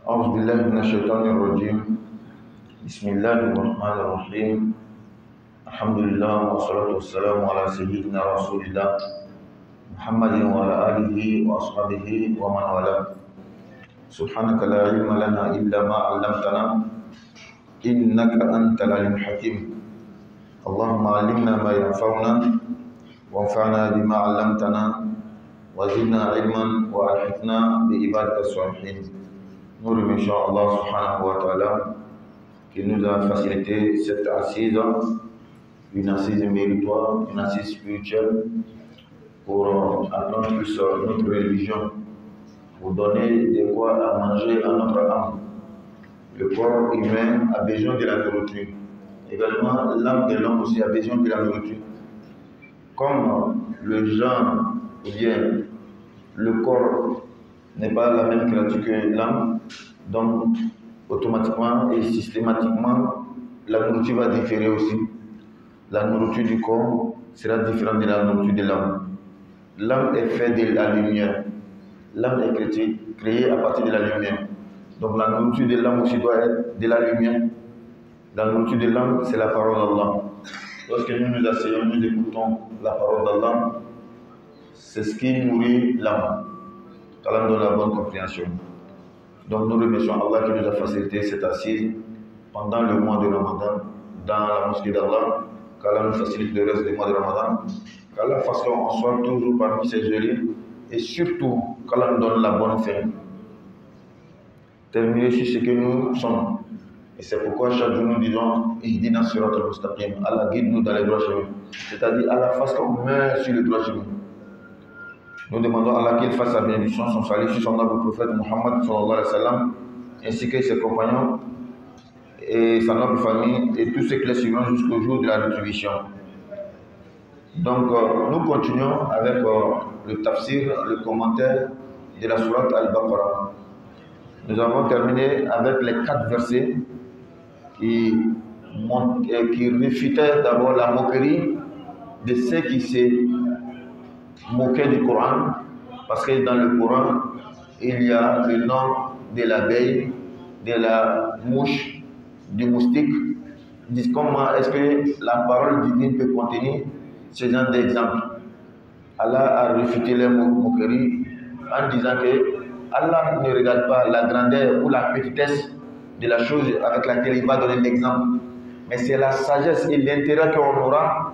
أعوذ بالله من الشيطان الرجيم. بسم الله الرحمن الرحيم. الحمد لله والصلاة والسلام على سيدنا رسول الله محمد وعلى آله وأصحابه ومن والاه. سبحانك لا علم لنا إلا ما علمتنا إنك أنت العليم الحكيم. اللهم علمنا ما ينفعنا وانفعنا بما علمتنا وزدنا علما وألحقنا بعبادك الصالحين. Nous remercions Allah subhanahu wa ta'ala qui nous a facilité cette assise, une assise méritoire, une assise spirituelle pour apprendre plus notre religion, pour donner de quoi à manger à notre âme. Le corps humain a besoin de la nourriture. Également, l'âme de l'homme aussi a besoin de la nourriture. Comme le genre ou bien le corps n'est pas la même créature que l'âme, donc automatiquement et systématiquement, la nourriture va différer aussi. La nourriture du corps sera différente de la nourriture de l'âme. L'âme est faite de la lumière. L'âme est créée à partir de la lumière. Donc la nourriture de l'âme aussi doit être de la lumière. La nourriture de l'âme, c'est la parole d'Allah. Lorsque nous asseyons, nous écoutons la parole d'Allah, c'est ce qui nourrit l'âme. qu'Allah nous donne la bonne compréhension. Donc nous remercions Allah qui nous a facilité cette assise pendant le mois de Ramadan dans la mosquée d'Allah, qu'Allah nous facilite le reste du mois de Ramadan, qu'Allah fasse qu'on soit toujours parmi ses élus et surtout qu'Allah nous donne la bonne fin. Terminer sur ce que nous sommes. Et c'est pourquoi chaque jour nous disons Ihdina siratal mustaqim, Allah guide-nous dans les droits chemins. C'est-à-dire Allah fasse qu'on meurt sur le droit chemin. Nous demandons à Allah qu'il fasse sa bénédiction, son salut sur son noble prophète Muhammad sallallahu alayhi wa sallam, ainsi que ses compagnons et sa noble famille et tous ceux qui les suivront jusqu'au jour de la rétribution. Donc nous continuons avec le tafsir, le commentaire de la sourate Al-Baqarah. Nous avons terminé avec les 4 versets qui réfutaient d'abord la moquerie de ceux qui se moquer du Coran, parce que dans le Coran, il y a le nom de l'abeille, de la mouche, du moustique. Ils disent comment est-ce que la parole divine peut contenir ce genre d'exemple. Allah a réfuté les moqueries en disant que Allah ne regarde pas la grandeur ou la petitesse de la chose avec laquelle il va donner l'exemple, mais c'est la sagesse et l'intérêt qu'on aura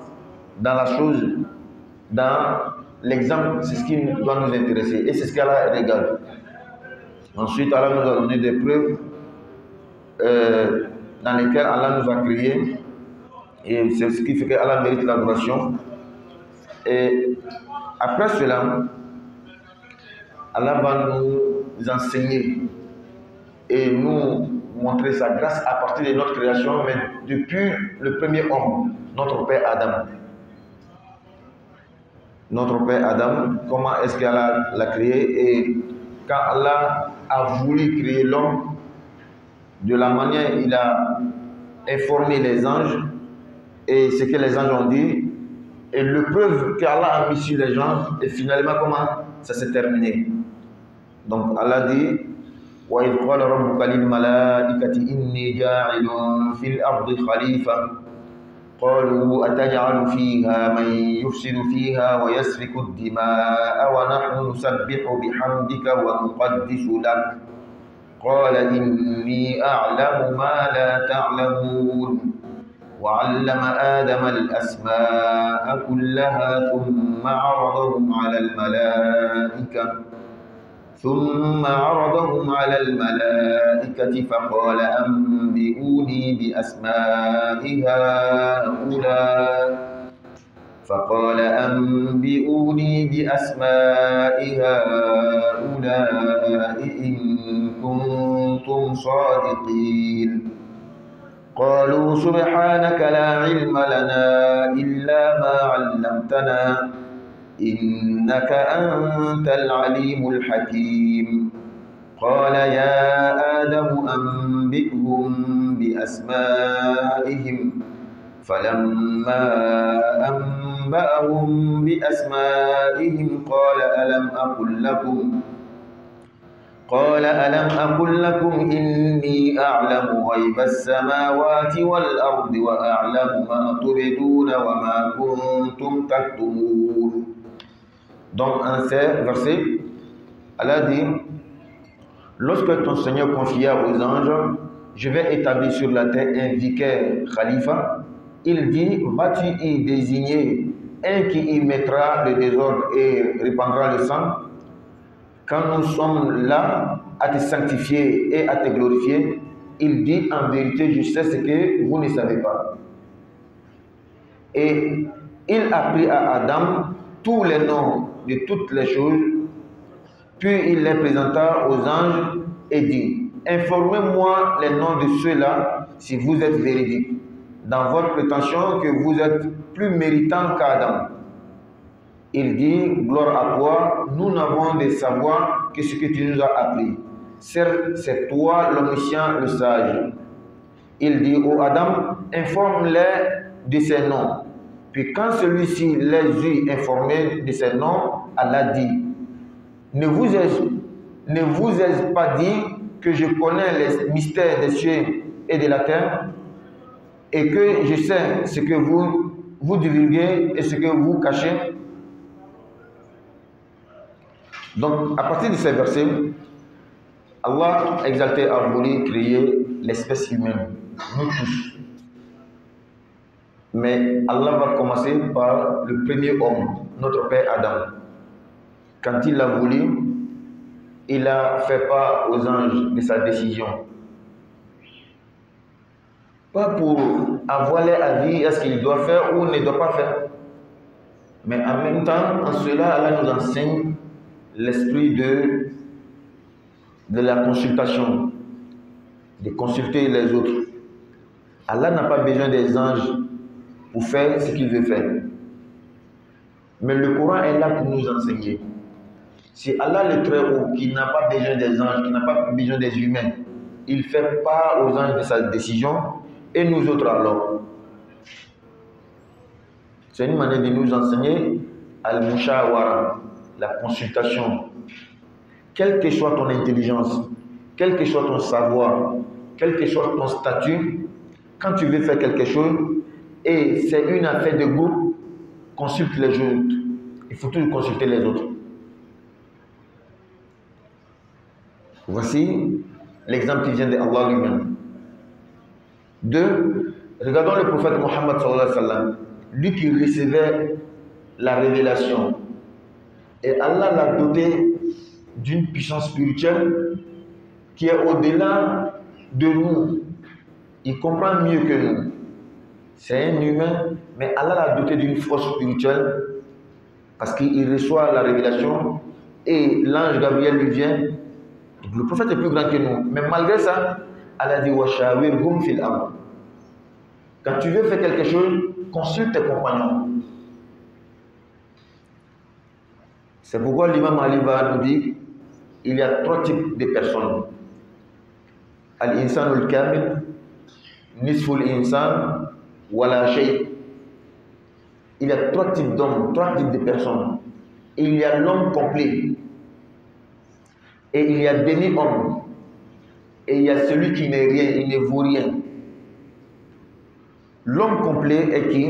dans la chose, dans l'exemple, c'est ce qui doit nous intéresser et c'est ce qu'Allah regarde. Ensuite, Allah nous a donné des preuves dans lesquelles Allah nous a créés et c'est ce qui fait qu'Allah mérite l'adoration. Et après cela, Allah va nous enseigner et nous montrer sa grâce à partir de notre création, mais depuis le premier homme, notre père Adam. Notre père Adam, comment est-ce qu'Allah l'a créé, et quand Allah a voulu créer l'homme, de la manière il a informé les anges et ce que les anges ont dit et le preuve qu'Allah a mis sur les gens, et finalement comment ça s'est terminé. Donc Allah dit وَإِذْ قَالَ رَبُّكَ لِلْمَلَائِكَةِ إِنِّي جَاعِلٌ فِي الْأَرْضِ خَلِيفَةً قالوا أتجعل فيها من يفسد فيها ويسفك الدماء ونحن نسبح بحمدك ونقدس لك قال إني أعلم ما لا تعلمون وعلم آدم الأسماء كلها ثم عرضهم على الملائكة فقال أنبئوني بأسماء هؤلاء إن كنتم صادقين قالوا سبحانك لا علم لنا إلا ما علمتنا إنك أنت العليم الحكيم قال يا آدم أنبئهم بأسمائهم فلما أنبأهم بأسمائهم قال ألم أقل لكم قال ألم أقل لكم إني أعلم غيب السماوات والأرض وأعلم ما تبدون وما كنتم تكتمون. Donc, en ces versets, Allah dit, lorsque ton Seigneur confia aux anges, je vais établir sur la terre un vicaire khalifa, il dit, vas-tu y désigner un qui y mettra le désordre et répandra le sang? Quand nous sommes là à te sanctifier et à te glorifier, il dit, en vérité, je sais ce que vous ne savez pas. Et il apprit à Adam tous les noms de toutes les choses, puis il les présenta aux anges et dit, informez-moi les noms de ceux-là si vous êtes véridiques, dans votre prétention que vous êtes plus méritant qu'Adam. Il dit, gloire à toi, nous n'avons de savoir que ce que tu nous as appris. Certes, c'est toi l'omniscient, le sage. Il dit, ô Adam, informe-les de ses noms. Puis quand celui-ci les eut informés de ses noms, Allah dit, ne vous ai-je pas dit que je connais les mystères des cieux et de la terre, et que je sais ce que vous divulguez et ce que vous cachez? Donc, à partir de ces versets, Allah exalté a voulu créer l'espèce humaine, nous tous. Mais Allah va commencer par le premier homme, notre père Adam. Quand il a voulu, il a fait part aux anges de sa décision. Pas pour avoir l'air à dire est-ce qu'il doit faire ou ne doit pas faire. Mais en même temps, en cela, Allah nous enseigne l'esprit de la consultation, de consulter les autres. Allah n'a pas besoin des anges pour faire ce qu'il veut faire. Mais le Coran est là pour nous enseigner. Si Allah le Très-Haut, qui n'a pas besoin des anges, qui n'a pas besoin des humains, il fait part aux anges de sa décision, et nous autres alors. C'est une manière de nous enseigner al-mushawara, la consultation. Quelle que soit ton intelligence, quel que soit ton savoir, quel que soit ton statut, quand tu veux faire quelque chose et c'est une affaire de groupe, consulte les autres. Il faut toujours consulter les autres. Voici l'exemple qui vient d'Allah lui-même. 2. Regardons le prophète Mohammed sallallahu alayhi wa sallam, lui qui recevait la révélation. Et Allah l'a doté d'une puissance spirituelle qui est au-delà de nous. Il comprend mieux que nous. C'est un humain, mais Allah l'a doté d'une force spirituelle parce qu'il reçoit la révélation et l'ange Gabriel lui vient. Le prophète est plus grand que nous. Mais malgré ça, Allah dit washawirhum fil amr. Quand tu veux faire quelque chose, consulte tes compagnons. C'est pourquoi l'imam Ali va nous dire il y a 3 types de personnes. Al-insan al-kamil, nisful insan, wala shay. Il y a 3 types d'hommes, 3 types de personnes. Il y a l'homme complet. Et il y a demi-homme. Et il y a celui qui n'est rien, il ne vaut rien. L'homme complet est qui?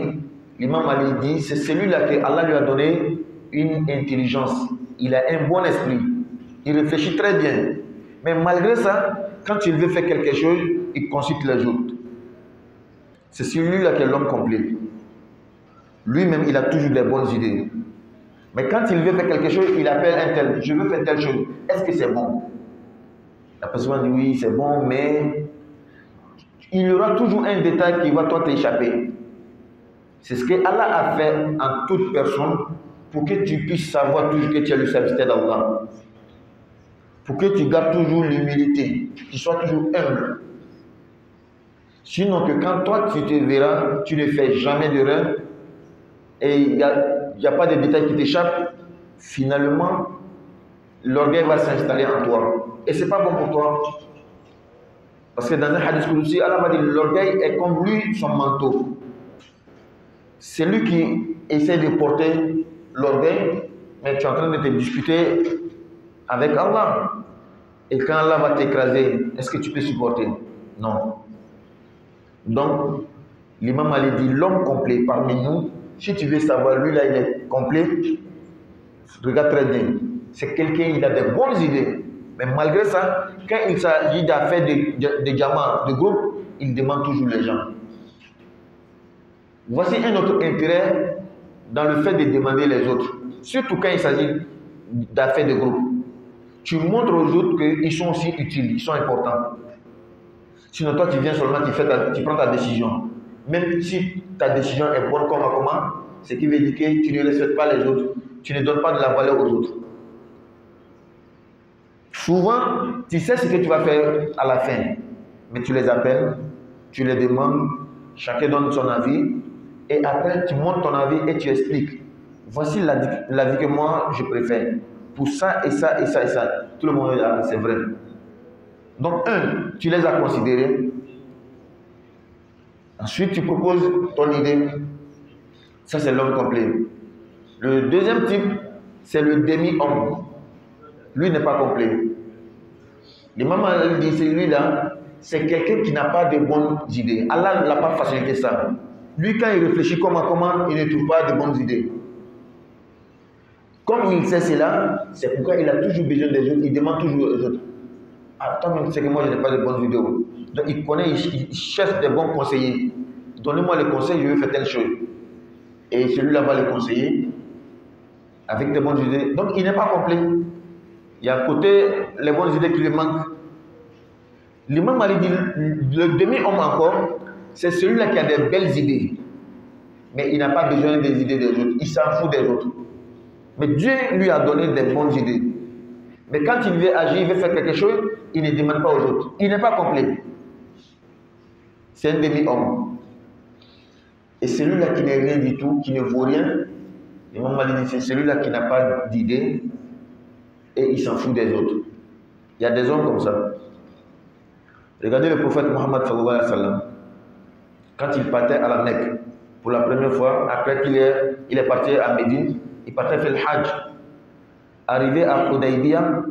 L'imam Ali dit, c'est celui-là que Allah lui a donné une intelligence. Il a un bon esprit. Il réfléchit très bien. Mais malgré ça, quand il veut faire quelque chose, il consulte les autres. C'est celui-là qui est l'homme complet. Lui-même, il a toujours des bonnes idées. Mais quand il veut faire quelque chose, il appelle un tel. Je veux faire telle chose. Est-ce que c'est bon? La personne dit oui, c'est bon, mais il y aura toujours un détail qui va toi t'échapper. C'est ce que Allah a fait en toute personne pour que tu puisses savoir toujours que tu es le serviteur d'Allah. Pour que tu gardes toujours l'humilité, que tu sois toujours humble. Sinon que quand toi tu te verras, tu ne fais jamais d'erreur et il n'y a pas de détails qui t'échappent, finalement, l'orgueil va s'installer en toi. Et ce n'est pas bon pour toi. Parce que dans un hadith Qudsi, Allah va dire l'orgueil est comme lui, son manteau. C'est lui qui essaie de porter l'orgueil, mais tu es en train de te disputer avec Allah. Et quand Allah va t'écraser, est-ce que tu peux supporter? Non. Donc, l'imam Ali dit, l'homme complet parmi nous, si tu veux savoir, lui là, il est complet, regarde très bien. C'est quelqu'un, il a des bonnes idées. Mais malgré ça, quand il s'agit d'affaires de diamants, de groupe, il demande toujours les gens. Voici un autre intérêt dans le fait de demander les autres. Surtout quand il s'agit d'affaires de groupe. Tu montres aux autres qu'ils sont aussi utiles, ils sont importants. Sinon, toi, tu viens seulement, tu prends ta décision. Même si ta décision est bonne comme comment, ce qui veut dire que tu ne respectes pas les autres, tu ne donnes pas de la valeur aux autres. Souvent, tu sais ce que tu vas faire à la fin, mais tu les appelles, tu les demandes, chacun donne son avis, et après, tu montres ton avis et tu expliques. Voici l'avis que moi, je préfère. Pour ça et ça et ça et ça. Tout le monde est là, c'est vrai. Donc, tu les as considérés. Ensuite, tu proposes ton idée. Ça, c'est l'homme complet. Le deuxième type, c'est le demi-homme. Lui n'est pas complet. L'imam dit, celui-là, c'est quelqu'un qui n'a pas de bonnes idées. Allah ne l'a pas facilité ça. Lui, quand il réfléchit comment, il ne trouve pas de bonnes idées. Comme il sait cela, c'est pourquoi il a toujours besoin des autres, il demande toujours aux autres. Attends, même c'est que moi je n'ai pas de bonnes vidéos. Donc il connaît, il cherche des bons conseillers. Donnez-moi le conseil, je veux faire telle chose. Et celui-là va le conseiller avec des bonnes idées. Donc il n'est pas complet. Il y a à côté les bonnes idées qui lui manquent. L'imam Ali dit, le demi-homme encore, c'est celui-là qui a des belles idées. Mais il n'a pas besoin des idées des autres. Il s'en fout des autres. Mais Dieu lui a donné des bonnes idées. Mais quand il veut agir, il veut faire quelque chose, il ne demande pas aux autres. Il n'est pas complet. C'est un demi-homme. Et celui-là qui n'est rien du tout, qui ne vaut rien, l'imam Ali dit, c'est celui-là qui n'a pas d'idée et il s'en fout des autres. Il y a des hommes comme ça. Regardez le prophète Mohammed sallallahu alayhi wa sallam. Quand il partait à la Mecque, pour la première fois, après qu'il est parti à Médine, il partait faire le Hajj. Arrivé à Hudaybiyah,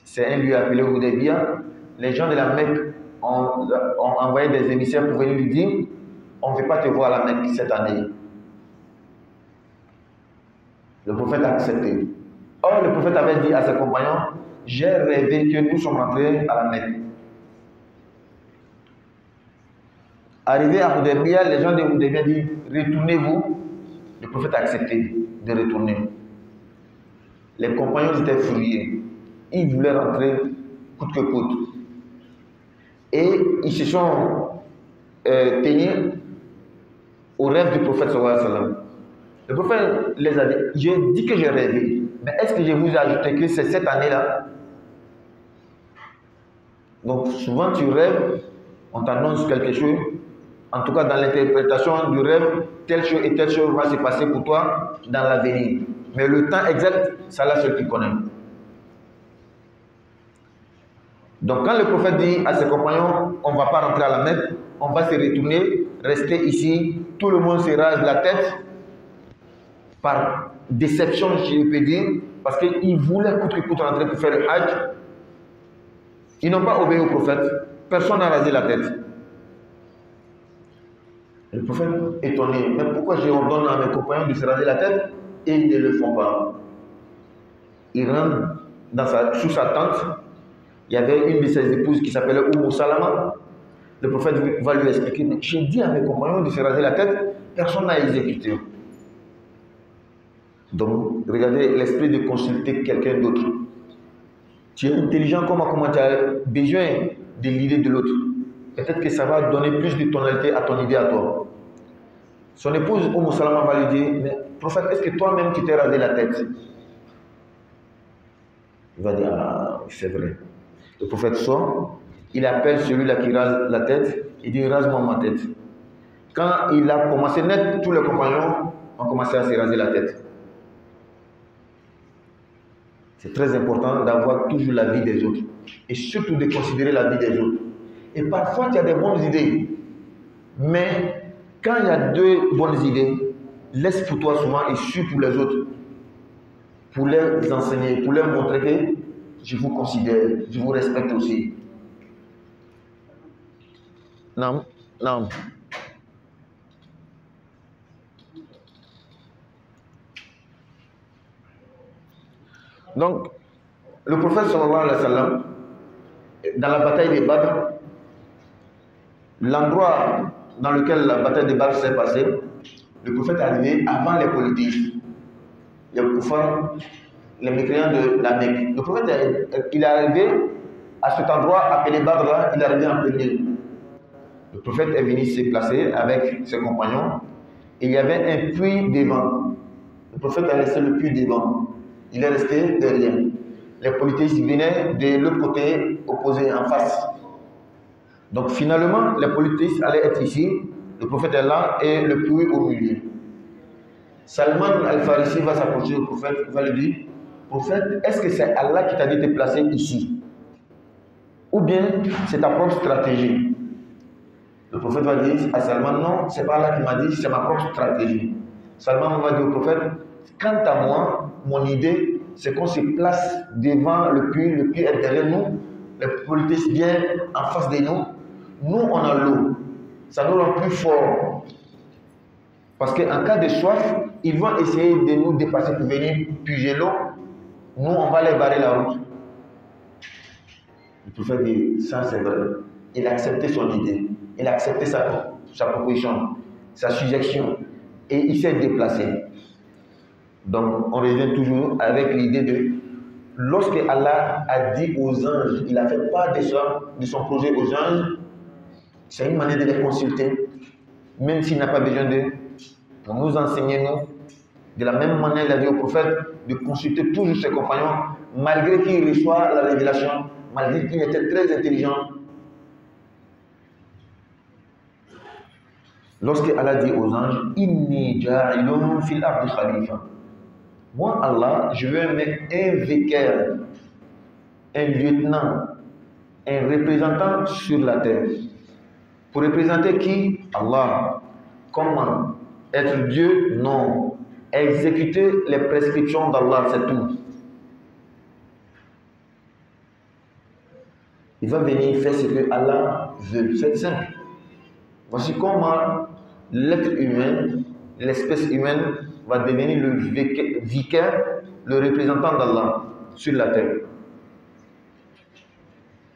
c'est un lieu appelé Hudaybiyah, les gens de la Mecque ont envoyé des émissaires pour venir lui dire, on ne veut pas te voir à la Mecque cette année. Le prophète a accepté. Or, le prophète avait dit à ses compagnons, j'ai rêvé que nous sommes rentrés à la Mecque. Arrivé à Hudaybiyah, les gens de Hudaybiyah disent, retournez-vous. Le prophète a accepté de retourner. Les compagnons étaient furieux. Ils voulaient rentrer coûte que coûte. Et ils se sont tenus au rêve du prophète sallallahu alayhi wa sallam. Le prophète les a dit, j'ai dit que j'ai rêvé. Mais est-ce que je vous ai ajouté que c'est cette année-là? Donc souvent tu rêves, on t'annonce quelque chose. En tout cas, dans l'interprétation du rêve, telle chose et telle chose va se passer pour toi dans l'avenir. Mais le temps exact, c'est Allah seul qui connaît. Donc quand le prophète dit à ses compagnons, on ne va pas rentrer à la Mecque, on va se retourner, rester ici, tout le monde se rase la tête, par déception, je peux dire, parce qu'ils voulaient coûte que coûte rentrer pour faire le Hajj. Ils n'ont pas obéi au prophète, personne n'a rasé la tête. Le prophète étonné, mais pourquoi je ordonne à mes compagnons de se raser la tête et ils ne le font pas? Il rentre sous sa tente. Il y avait une de ses épouses qui s'appelait Umm Salama. Le prophète va lui expliquer, mais j'ai dit à mes compagnons de se raser la tête, personne n'a exécuté. Donc, regardez l'esprit de consulter quelqu'un d'autre. Tu es intelligent, comment tu as besoin de l'idée de l'autre. Peut-être que ça va donner plus de tonalité à ton idée à toi. Son épouse, Umm Salama, va lui dire, mais prophète, est-ce que toi-même tu t'es rasé la tête? Il va dire, ah, c'est vrai. Le prophète sort, il appelle celui-là qui rase la tête, il dit, rase-moi ma tête. Quand il a commencé net, tous les compagnons ont commencé à se raser la tête. C'est très important d'avoir toujours la vie des autres. Et surtout de considérer la vie des autres. Et parfois, tu as des bonnes idées. Mais quand il y a deux bonnes idées, laisse pour toi souvent et suis pour les autres. Pour les enseigner, pour leur montrer que je vous considère, je vous respecte aussi. Non, non. Donc, le prophète sallallahu alayhi wa sallam, dans la bataille de Badr, l'endroit dans lequel la bataille de Badr s'est passée, le prophète est arrivé avant les polythéistes, les koufars, les mécréants de la Mecque. Le prophète, il est arrivé à cet endroit appelé Badr là, il est arrivé en premier. Le prophète est venu se placer avec ses compagnons et il y avait un puits devant. Le prophète a laissé le puits devant. Il est resté derrière. Les polythéistes venaient de l'autre côté opposé, en face. Donc finalement, les polythéistes allaient être ici, le prophète est là et le puits au milieu. Salman al-Farisi va s'approcher au prophète, va lui dire, prophète, est-ce que c'est Allah qui t'a dit de te placer ici? Ou bien c'est ta propre stratégie? Le prophète va dire à Salman, non, c'est pas Allah qui m'a dit, c'est ma propre stratégie. Salman va dire au prophète, quant à moi, mon idée, c'est qu'on se place devant le puits est derrière nous, les polythéistes viennent en face de nous, nous on a l'eau, ça nous rend plus fort. Parce qu'en cas de soif, ils vont essayer de nous dépasser pour venir puiser l'eau, nous on va les barrer la route. Le prophète dit, ça c'est vrai, il a accepté son idée, il a accepté sa proposition, sa suggestion, et il s'est déplacé. Donc, on revient toujours avec l'idée de, lorsque Allah a dit aux anges, il a fait part de son projet aux anges, c'est une manière de les consulter, même s'il n'a pas besoin d'eux, pour nous enseigner, nous, de la même manière, il a dit au prophète de consulter toujours ses compagnons, malgré qu'il reçoit la révélation, malgré qu'il était très intelligent. Lorsque Allah dit aux anges, Inni ja'ilun fil ardi khalifa. Moi, Allah, je veux mettre un vicaire, un lieutenant, un représentant sur la terre. Pour représenter qui? Allah. Comment? Être Dieu? Non. Exécuter les prescriptions d'Allah, c'est tout. Il va venir faire ce que Allah veut. C'est simple. Voici comment l'être humain, l'espèce humaine, va devenir le vicaire, le représentant d'Allah sur la terre.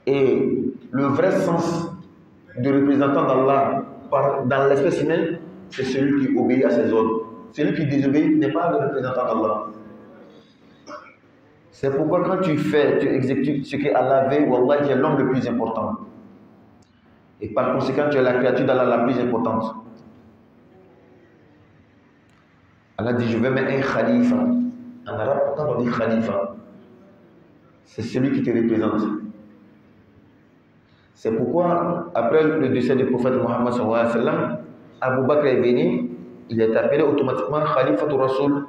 Et le vrai sens de représentant d'Allah dans l'espèce humaine, c'est celui qui obéit à ses ordres. Celui qui désobéit n'est pas le représentant d'Allah. C'est pourquoi quand tu exécutes ce que Allah veut, Wallah, tu es l'homme le plus important. Et par conséquent, tu es la créature d'Allah la plus importante. Allah dit, je vais mettre un khalifa. En arabe, quand on dit khalifa, c'est celui qui te représente. C'est pourquoi, après le décès du prophète Mohammed sallallahu alayhi wa sallam, Abu Bakr est venu, il est appelé automatiquement Khalifatul Rasul,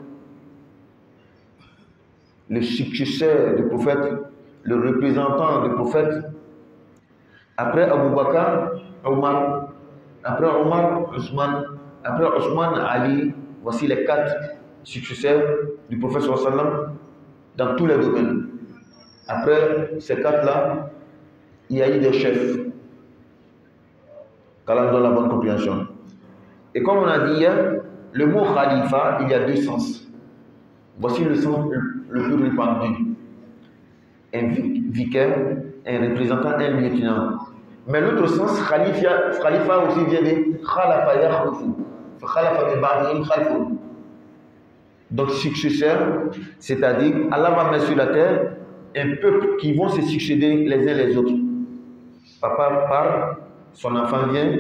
le successeur du prophète, le représentant du prophète. Après Abu Bakr, Omar, après Omar, Ousmane, après Ousmane, Ali. Voici les 4 successeurs du prophète sallallahu alayhi wa sallam dans tous les domaines. Après ces 4-là, il y a eu des chefs. Qu'Allah donne la bonne compréhension. Et comme on a dit hier, le mot khalifa, il y a 2 sens. Voici le sens le plus répandu. Un vicaire, un représentant, un lieutenant. Mais l'autre sens, khalifa aussi vient de khalafa yakhlufu. Donc successeur, c'est-à-dire Allah va mettre sur la terre un peuple qui vont se succéder les uns les autres. Papa part, son enfant vient,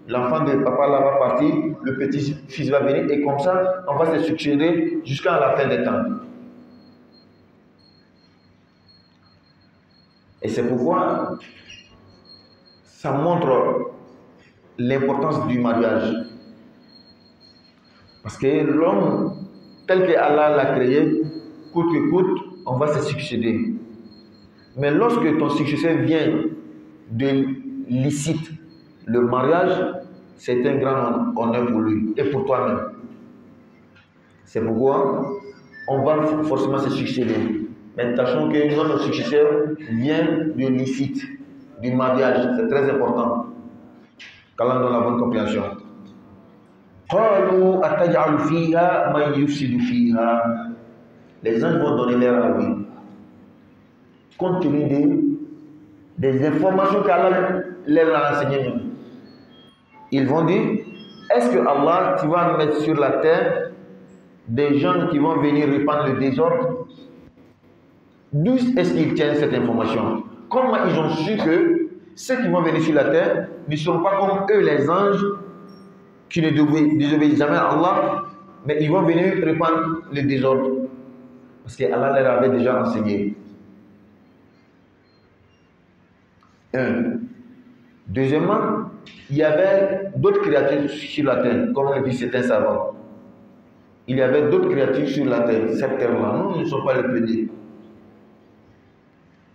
l'enfant de papa là va partir, le petit-fils va venir et comme ça, on va se succéder jusqu'à la fin des temps. Et c'est pourquoi ça montre l'importance du mariage. Parce que l'homme, tel que Allah l'a créé, coûte que coûte, on va se succéder. Mais lorsque ton successeur vient de licite, le mariage, c'est un grand honneur pour lui et pour toi-même. C'est pourquoi on va forcément se succéder. Mais sachons que notre successeur vient de l'icite, du mariage. C'est très important. Qu'Allah donne la bonne compréhension. قالوا أتجعل فيها من يفسد فيها. Les anges vont donner leur avis. Compte tenu des informations qu'Allah leur a enseignées. Ils vont dire, est-ce que Allah, tu vas mettre sur la terre des gens qui vont venir répandre le désordre? D'où est-ce qu'ils tiennent cette information? Comment ils ont su que ceux qui vont venir sur la terre ne seront pas comme eux les anges qui ne désobéissent jamais à Allah, mais ils vont venir répandre le désordre? Parce qu'Allah leur avait déjà enseigné. Deuxièmement, il y avait d'autres créatures sur la terre, comme le dit certains savants. Il y avait d'autres créatures sur la terre, cette terre-là. Nous ne sommes pas les premiers.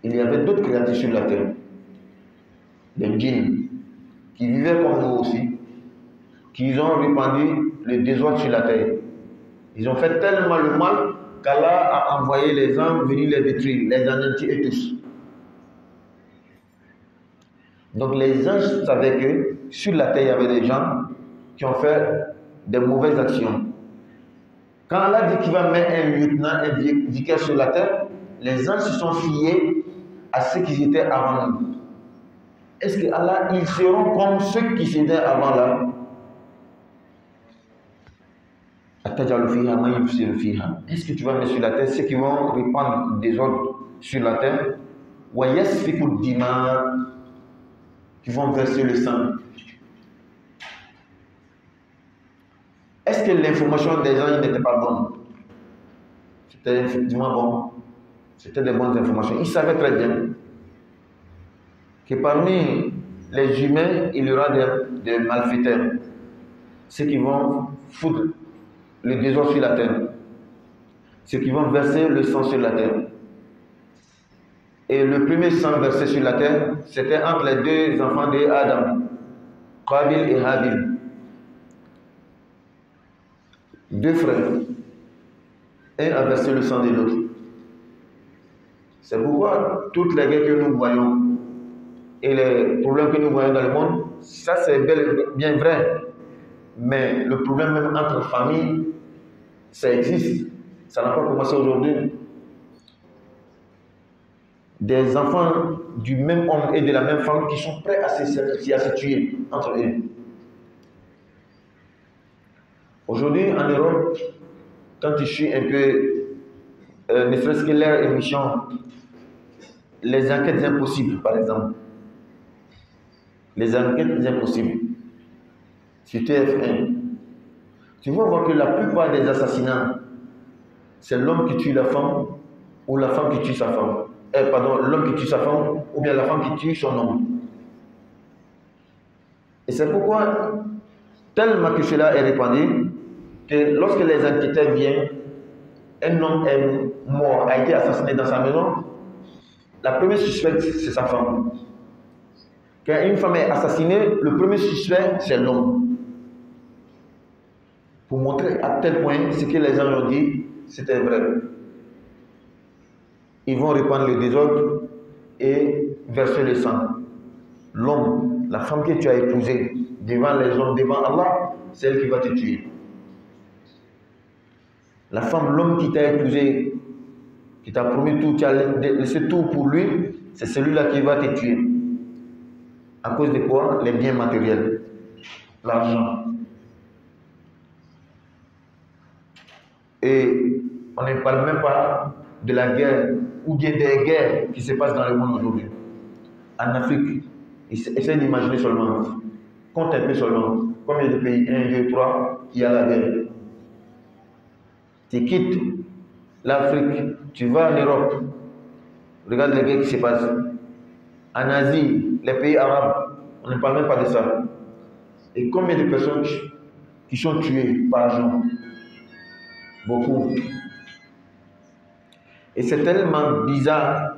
Il y avait d'autres créatures sur la terre. Les djinns, qui vivaient comme nous aussi, qui ont répandu le désordre sur la terre. Ils ont fait tellement le mal qu'Allah a envoyé les anges venir les détruire, les anéantir et tous. Donc les anges savaient que sur la terre, il y avait des gens qui ont fait des mauvaises actions. Quand Allah dit qu'il va mettre un lieutenant, un vicaire sur la terre, les anges se sont fiés à ceux qui étaient avant nous. Est-ce que Allah, ils seront comme ceux qui étaient avant là? Est-ce que tu vas mettre sur la terre ceux qui vont répandre des ordres sur la terre? Qui vont verser le sang. Est-ce que l'information des gens n'était pas bonne? C'était effectivement bon. C'était des bonnes informations. Ils savaient très bien que parmi les humains, il y aura des malfaiteurs. Ceux qui vont foutre le désordre sur la terre. Ceux qui vont verser le sang sur la terre. Et le premier sang versé sur la terre, c'était entre les deux enfants d'Adam, Qabil et Habil. Deux frères. Un a versé le sang de l'autre. C'est pourquoi toutes les guerres que nous voyons et les problèmes que nous voyons dans le monde, ça c'est bien vrai. Mais le problème même entre familles, ça existe. Ça n'a pas commencé aujourd'hui. Des enfants du même homme et de la même femme qui sont prêts à se tuer entre eux. Aujourd'hui, en Europe, quand tu suis un peu, ne serait-ce que leur émission, les enquêtes impossibles, par exemple. Les enquêtes impossibles. Sur TF1. Tu vas voir que la plupart des assassinats, c'est l'homme qui tue la femme ou la femme qui tue sa femme. L'homme qui tue sa femme ou bien la femme qui tue son homme. Et c'est pourquoi, tellement que cela est répandu, que lorsque les enquêteurs viennent, un homme est mort, a été assassiné dans sa maison, la première suspecte, c'est sa femme. Quand une femme est assassinée, le premier suspect, c'est l'homme. Pour montrer à tel point ce que les gens ont dit, c'était vrai. Ils vont répandre le désordre et verser le sang. L'homme, la femme que tu as épousée, devant les hommes, devant Allah, c'est elle qui va te tuer. La femme, l'homme qui t'a épousé, qui t'a promis tout, qui a laissé tout pour lui, c'est celui-là qui va te tuer. À cause de quoi? Les biens matériels, l'argent. Et on ne parle même pas de la guerre ou bien des guerres qui se passent dans le monde aujourd'hui. En Afrique, essaye d'imaginer seulement, compte un peu seulement, combien de pays, 1, 2, 3, il y a la guerre. Tu quittes l'Afrique, tu vas en Europe, regarde les guerres qui se passent. En Asie, les pays arabes, on ne parle même pas de ça. Et combien de personnes qui sont tuées par jour? Beaucoup. Et c'est tellement bizarre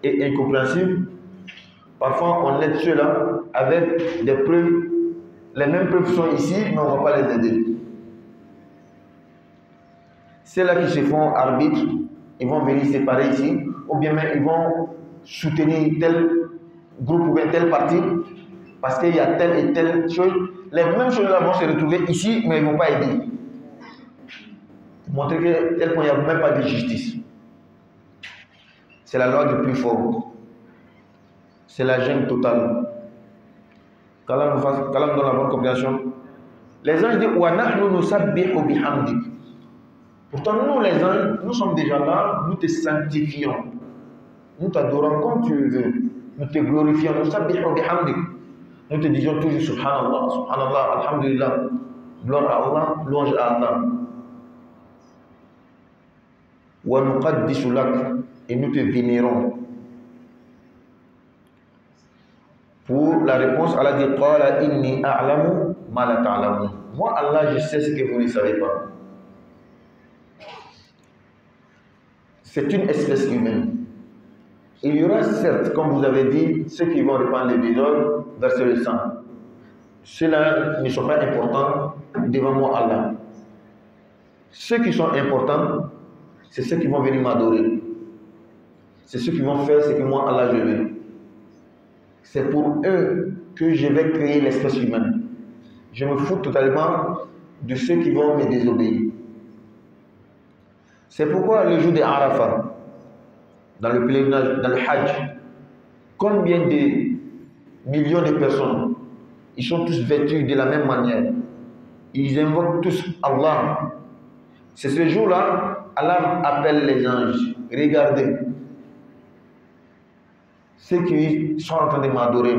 et incompréhensible. Parfois, on aide ceux-là avec des preuves. Les mêmes preuves sont ici, mais on ne va pas les aider. Ceux-là qui se font arbitres ils vont venir séparer ici, ou bien même ils vont soutenir tel groupe ou bien tel parti, parce qu'il y a telle et telle chose. Les mêmes choses là vont se retrouver ici, mais ils ne vont pas aider. Pour montrer que tel point, il n'y a même pas de justice. C'est la loi du plus fort. C'est la gêne totale. Qu'Allah nous donne la bonne compréhension. Les anges disent wa nahnu nusabbihu bihamdik. Pourtant, nous les anges, nous sommes déjà là, nous te sanctifions. Nous t'adorons comme tu veux. Nous te glorifions. Nusabbihu bihamdik. Nous te disons toujours subhanallah, subhanallah, alhamdulillah. Gloire à Allah, louange à Allah. Wa nuqaddisu lak. Et nous te vénérons. Pour la réponse, Allah dit qala inni a'lamu ma la ta'lamun. Moi, Allah, je sais ce que vous ne savez pas. C'est une espèce humaine. Il y aura certes, comme vous avez dit, ceux qui vont répandre les désordres, verser le sang. Ceux-là ne sont pas importants devant moi, Allah. Ceux qui sont importants, c'est ceux qui vont venir m'adorer. C'est ceux qui vont faire ce que moi, Allah, je veux. C'est pour eux que je vais créer l'espèce humaine. Je me fous totalement de ceux qui vont me désobéir. C'est pourquoi le jour de Arafat, dans le pèlerinage, dans le Hajj, combien de millions de personnes, ils sont tous vêtus de la même manière. Ils invoquent tous Allah. C'est ce jour-là, Allah appelle les anges. Regardez. Ceux qui sont en train de m'adorer,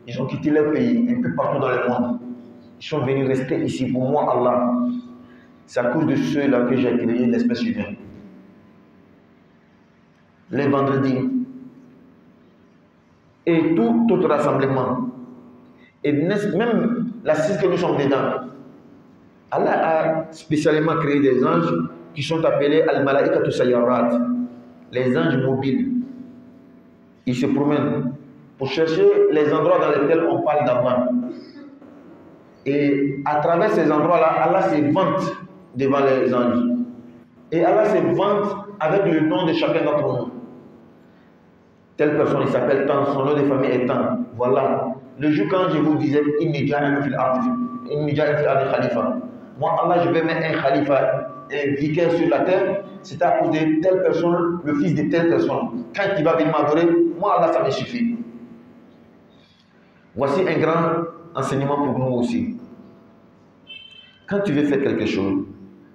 ils ont quitté leur pays, un peu partout dans le monde. Ils sont venus rester ici pour moi, Allah. C'est à cause de ceux-là que j'ai créé l'espèce humaine. Les vendredis et tout autre rassemblement, et même la cise que nous sommes dedans, Allah a spécialement créé des anges qui sont appelés Al-Malaikatu Sayyarat, les anges mobiles. Ils se promènent pour chercher les endroits dans lesquels on parle d'Allah. Et à travers ces endroits-là, Allah se vante devant les anges. Et Allah se vante avec le nom de chacun d'entre nous. Telle personne, il s'appelle tant, son nom de famille est tant. Voilà. Le jour quand je vous disais, khalifa. Moi, Allah, je vais mettre un khalifa, un vicaire sur la terre. C'est à cause de telle personne, le fils de telle personne. Quand il va venir m'adorer, moi, Allah, ça me suffit. Voici un grand enseignement pour nous aussi. Quand tu veux faire quelque chose,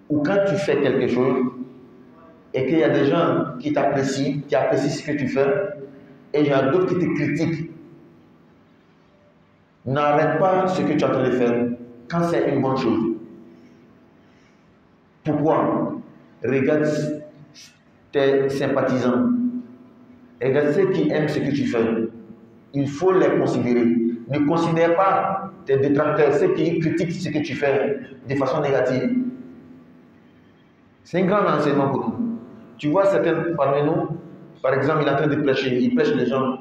ou quand tu fais quelque chose, et qu'il y a des gens qui t'apprécient, qui apprécient ce que tu fais, et il y a d'autres qui te critiquent, n'arrête pas ce que tu es en train de faire quand c'est une bonne chose. Pourquoi? Regarde tes sympathisants. Regarde ceux qui aiment ce que tu fais. Il faut les considérer. Ne considère pas tes détracteurs, ceux qui critiquent ce que tu fais de façon négative. C'est un grand enseignement pour nous. Tu vois certains parmi nous, par exemple, il est en train de prêcher, il prêche les gens.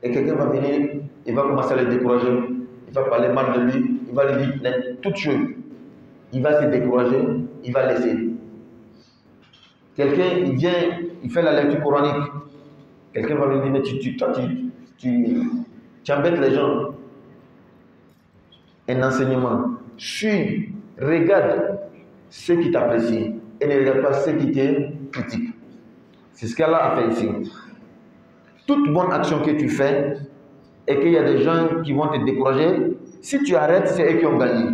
Et quelqu'un va venir, il va commencer à le décourager, il va parler mal de lui, il va lui dire toutes choses. Il va se décourager, il va laisser. Quelqu'un, il vient, il fait la lecture coranique. Quelqu'un va lui dire, mais tu embêtes les gens. Un enseignement. Suis, regarde ceux qui t'apprécient et ne regarde pas ceux qui te critiquent. C'est ce qu'Allah a fait ici. Toute bonne action que tu fais et qu'il y a des gens qui vont te décourager, si tu arrêtes, c'est eux qui ont gagné.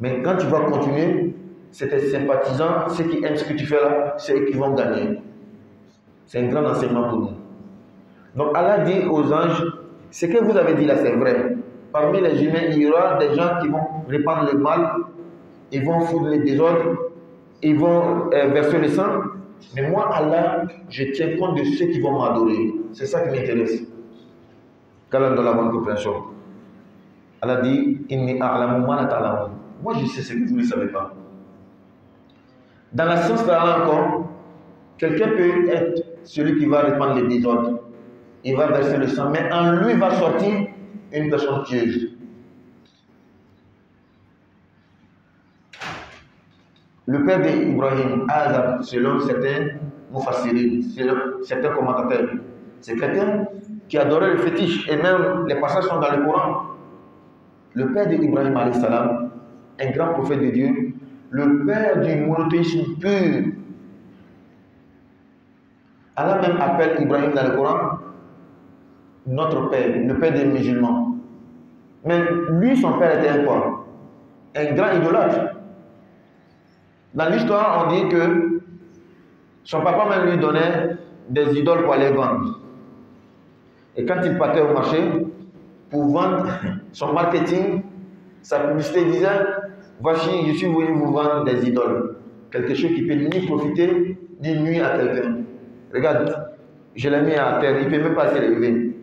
Mais quand tu vas continuer, c'est tes sympathisants, ceux qui aiment ce que tu fais là, c'est eux qui vont gagner. C'est un grand enseignement pour nous. Donc Allah dit aux anges, ce que vous avez dit là, c'est vrai. Parmi les humains, il y aura des gens qui vont répandre le mal, ils vont foutre les désordres, ils vont verser le sang. Mais moi, Allah, je tiens compte de ceux qui vont m'adorer. C'est ça qui m'intéresse. Qu'Allah donne la bonne compréhension. Allah dit, inni a'lamu ma la ta'lamun. Moi, je sais ce que vous ne savez pas. Dans la science d'Allah encore, quelqu'un peut être celui qui va répandre les désordres. Il va verser le sang, mais en lui va sortir une personne pieuse. Le père d'Ibrahim, Azar, selon certains mufassirin, selon certains commentateurs, c'est quelqu'un qui adorait le fétiche, et même les passages sont dans le Coran. Le père d'Ibrahim, un grand prophète de Dieu, le père du monothéisme pur. Allah même appelle Ibrahim dans le Coran notre père, le père des musulmans. Mais lui, son père était un quoi? Un grand idolâtre. Dans l'histoire, on dit que son papa même lui donnait des idoles pour aller vendre. Et quand il partait au marché, pour vendre son marketing, sa publicité disait, voici, je suis venu vous vendre des idoles. Quelque chose qui peut ni profiter, ni nuire à quelqu'un. Regarde, je l'ai mis à terre, il ne peut même pas se lever.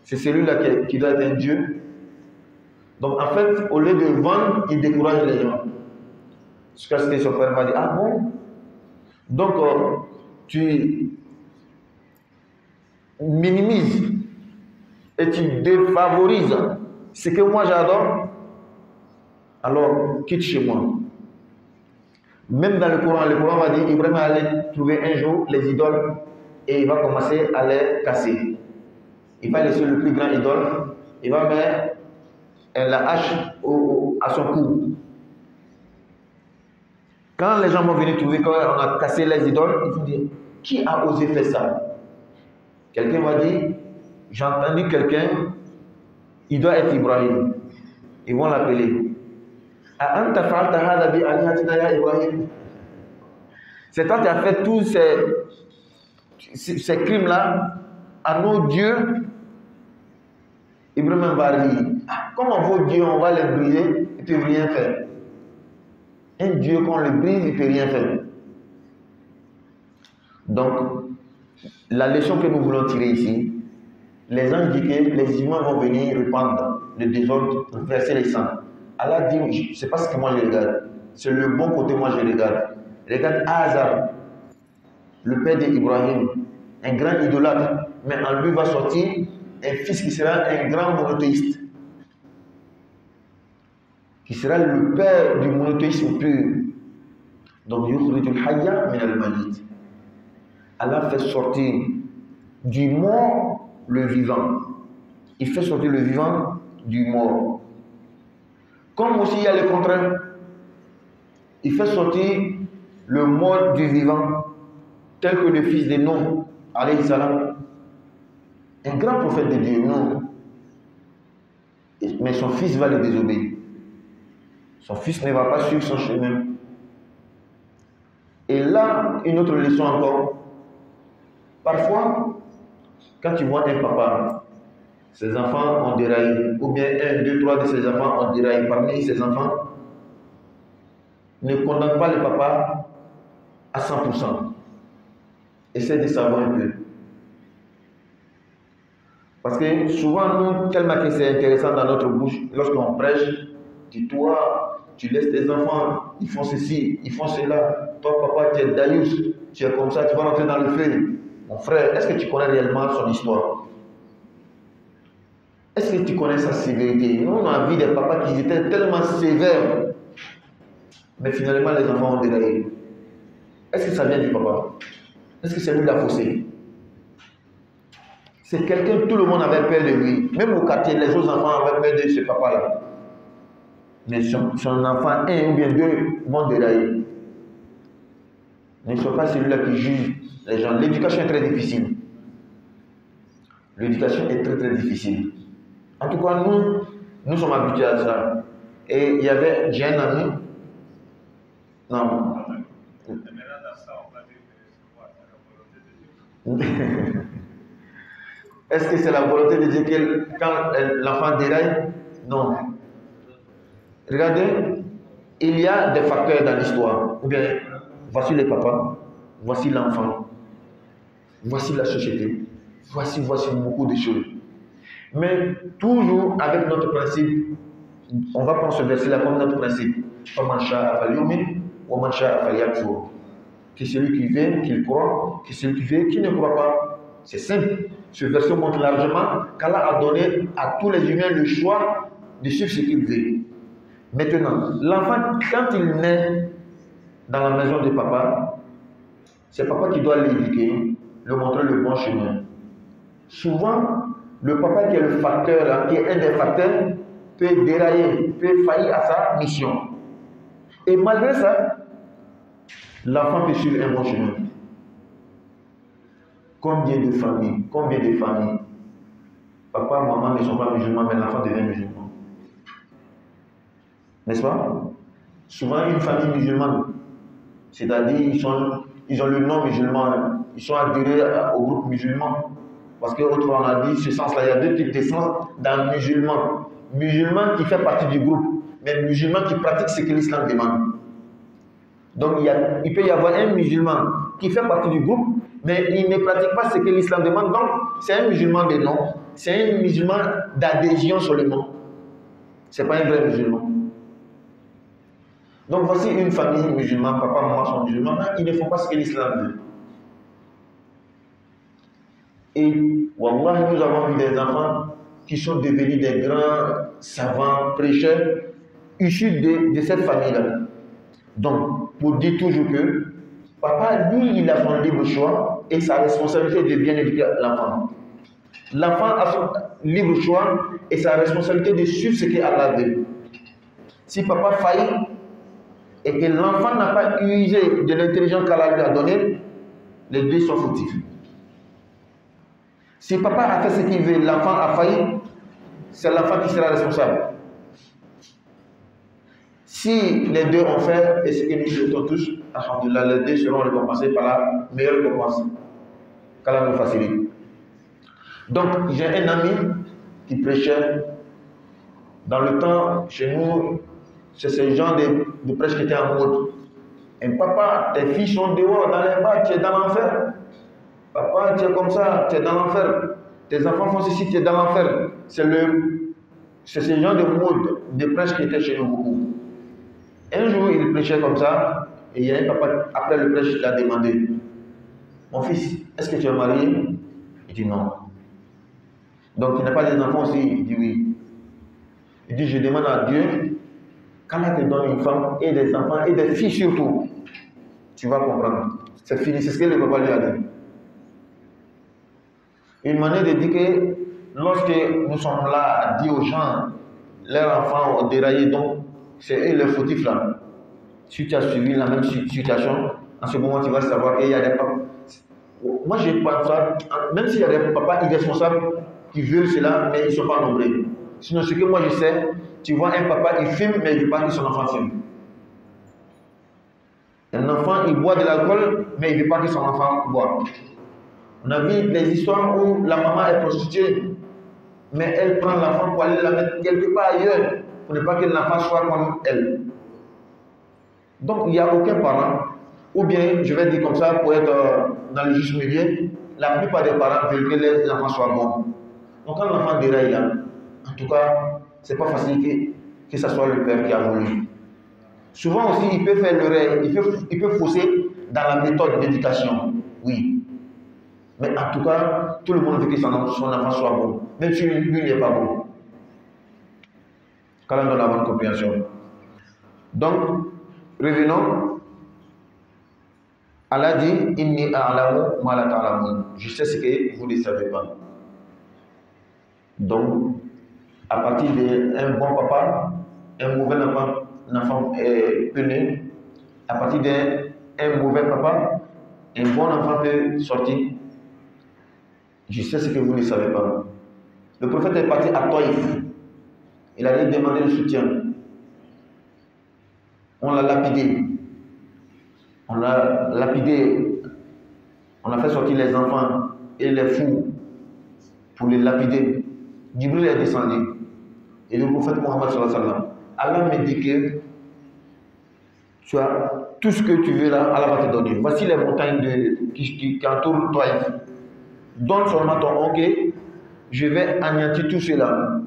C'est celui-là qui doit être un Dieu. Donc en fait, au lieu de vendre, il décourage les gens. Jusqu'à ce que son père va dire, ah bon? Donc tu minimises et tu défavorises ce que moi j'adore, alors quitte chez moi. Même dans le Coran va dire, Ibrahim allait trouver un jour les idoles et il va commencer à les casser. Il va laisser le plus grand idole, il va mettre la hache à son cou. Quand les gens vont venir trouver qu'on a cassé les idoles, ils vont dire, qui a osé faire ça? Quelqu'un va dire, j'ai entendu quelqu'un, il doit être Ibrahim. Ils vont l'appeler. C'est toi qui as fait tous ces crimes-là à nos dieux. Ibrahim va dire, comment vos dieux, on va les briser, ils ne peuvent rien faire. Un Dieu, quand on le brise, il ne peut rien faire. Donc, la leçon que nous voulons tirer ici, les anges disent que les humains vont venir répandre le désordre, verser les sangs. Allah dit, ce n'est pas ce que moi je regarde, c'est le bon côté moi je regarde. Regarde Azar, le père d'Ibrahim, un grand idolâtre, mais en lui va sortir un fils qui sera un grand monothéiste, qui sera le père du monothéisme pur. Donc, yukhrijul hayya min al-mayyit. Allah fait sortir du mort le vivant. Il fait sortir le vivant du mort. Comme aussi il y a le contraire. Il fait sortir le mort du vivant, tel que le fils de Nuh, alayhi salam. Un grand prophète de Dieu, non. Mais son fils va le désobéir. Son fils ne va pas suivre son chemin. Et là, une autre leçon encore. Parfois, quand tu vois un papa, ses enfants ont déraillé, ou bien 1, 2, 3 de ses enfants ont déraillé, parmi ses enfants, ne condamne pas le papa à 100%. Essaie de savoir un peu. Parce que souvent, nous, tellement que c'est intéressant dans notre bouche, lorsqu'on prêche, dis-toi, tu laisses tes enfants, ils font ceci, ils font cela. Toi, papa, tu es daïus, tu es comme ça, tu vas rentrer dans le feu. Mon frère, est-ce que tu connais réellement son histoire? Est-ce que tu connais sa sévérité? Nous, on a vu des papas qui étaient tellement sévères, mais finalement, les enfants ont déraillé. Est-ce que ça vient du papa? Est-ce que c'est lui la faussée? C'est quelqu'un, tout le monde avait peur de lui. Même au quartier, les autres enfants avaient peur de ce papa-là. Mais son enfant, 1 ou bien 2, vont dérailler. Ne sont pas celui-là qui juge les gens. L'éducation est très difficile. L'éducation est très très difficile. En tout cas, nous sommes habitués à ça. Et il y avait, j'ai un ami. Non. Est-ce que c'est la volonté de Dieu quand l'enfant déraille? Non. Regardez, il y a des facteurs dans l'histoire. Ou bien, voici le papa, voici l'enfant, voici la société, voici beaucoup de choses. Mais toujours avec notre principe, on va prendre ce verset-là comme notre principe. Que celui qui veut, qu'il croit, que celui qui veut, qu'il ne croit pas. C'est simple. Ce verset montre largement qu'Allah a donné à tous les humains le choix de suivre ce qu'il veut. Maintenant, l'enfant, quand il naît, dans la maison de papa, c'est papa qui doit l'éduquer, lui montrer le bon chemin. Souvent, le papa qui est le facteur, là, qui est un des facteurs, peut dérailler, peut faillir à sa mission. Et malgré ça, l'enfant peut suivre un bon chemin. Combien de familles, papa, maman ne sont pas musulmans, mais l'enfant devient musulman. N'est-ce pas? Souvent, une famille musulmane, c'est-à-dire ils ont le nom musulman, ils sont adhérés au groupe musulman. Parce qu'autrefois, on a dit ce sens-là, il y a deux types de sens dans le musulman. Musulman qui fait partie du groupe, mais musulman qui pratique ce que l'islam demande. Donc, il peut y avoir un musulman qui fait partie du groupe, mais il ne pratique pas ce que l'islam demande. Donc, c'est un musulman de nom, c'est un musulman d'adhésion seulement. Ce n'est pas un vrai musulman. Donc, voici une famille musulmane, papa, maman sont musulmans, ils ne font pas ce que l'islam veut. Et, wallah, nous avons vu des enfants qui sont devenus des grands savants, prêcheurs, issus de cette famille-là. Donc, pour dire toujours que papa, lui, il a son libre choix et sa responsabilité de bien éduquer l'enfant. L'enfant a son libre choix et sa responsabilité de suivre ce qu'Allah veut. Si papa faillit et que l'enfant n'a pas usé de l'intelligence qu'Allah lui a donnée, les deux sont fautifs. Si papa a fait ce qu'il veut, l'enfant a failli, c'est l'enfant qui sera responsable. Si les deux ont fait, et ce que nous souhaitons tous, alhamdoulilah, les deux seront récompensés par la meilleure récompense qu'Allah nous facilite. Donc, j'ai un ami qui prêchait. Dans le temps, chez nous, c'est ce genre de prêche qui était en mode. Et papa, tes filles sont dehors dans les bars, tu es dans l'enfer. Papa, tu es comme ça, tu es dans l'enfer. Tes enfants font ceci, tu es dans l'enfer. C'est ce genre de mode de prêche qui était chez nous beaucoup. Un jour, il prêchait comme ça, et il y a un papa, après le prêche, il a demandé, mon fils, est-ce que tu es marié? Il dit non. Donc, tu n'as pas des enfants aussi? Il dit oui. Il dit, je demande à Dieu, qu'Allah te donne une femme et des enfants, et des filles surtout. Tu vas comprendre. C'est fini, c'est ce que le papa lui a dit. Une manière de dire que, lorsque nous sommes là à dire aux gens, leurs enfants ont déraillé, donc, c'est eux les fautifs là. Si tu as suivi la même situation, en ce moment tu vas savoir qu'il y a des papas. Moi je pense ça, même s'il y a des papas irresponsables qui veulent cela, mais ils ne sont pas nombreux. Sinon, ce que moi je sais, tu vois un papa, il fume, mais il ne veut pas que son enfant fume. Un enfant, il boit de l'alcool, mais il ne veut pas que son enfant boive. On a vu des histoires où la maman est prostituée, mais elle prend l'enfant pour aller la mettre quelque part ailleurs, pour ne pas que l'enfant soit comme elle. Donc, il n'y a aucun parent, ou bien, je vais dire comme ça, pour être dans le juste milieu, la plupart des parents veulent que les enfants soient bons. Donc, quand l'enfant déraille là, en tout cas, ce n'est pas facile que ce soit le père qui a voulu. Souvent aussi, il peut faire l'erreur, il peut fausser dans la méthode d'éducation, oui. Mais en tout cas, tout le monde veut que son enfant soit bon, même si lui n'est pas bon. Quand on donne la bonne compréhension. Donc, revenons. Allah dit, Inni a'lamu ma la ta'lamun. Je sais ce que vous ne savez pas. Donc, à partir d'un bon papa, un mauvais enfant peut naître. À partir d'un mauvais papa, un bon enfant peut sortir. Je sais ce que vous ne savez pas. Le prophète est parti à Taïf. Il allait demander le soutien. On l'a lapidé. On l'a lapidé. On a fait sortir les enfants et les fous pour les lapider. Jibril est descendu. Et le prophète Mohammed sallallahu alayhi wa sallam, Allah me dit que tu as tout ce que tu veux là, Allah va te donner. Voici les montagnes qui entourent Taïf. Donne seulement ton ok, je vais anéantir tout cela.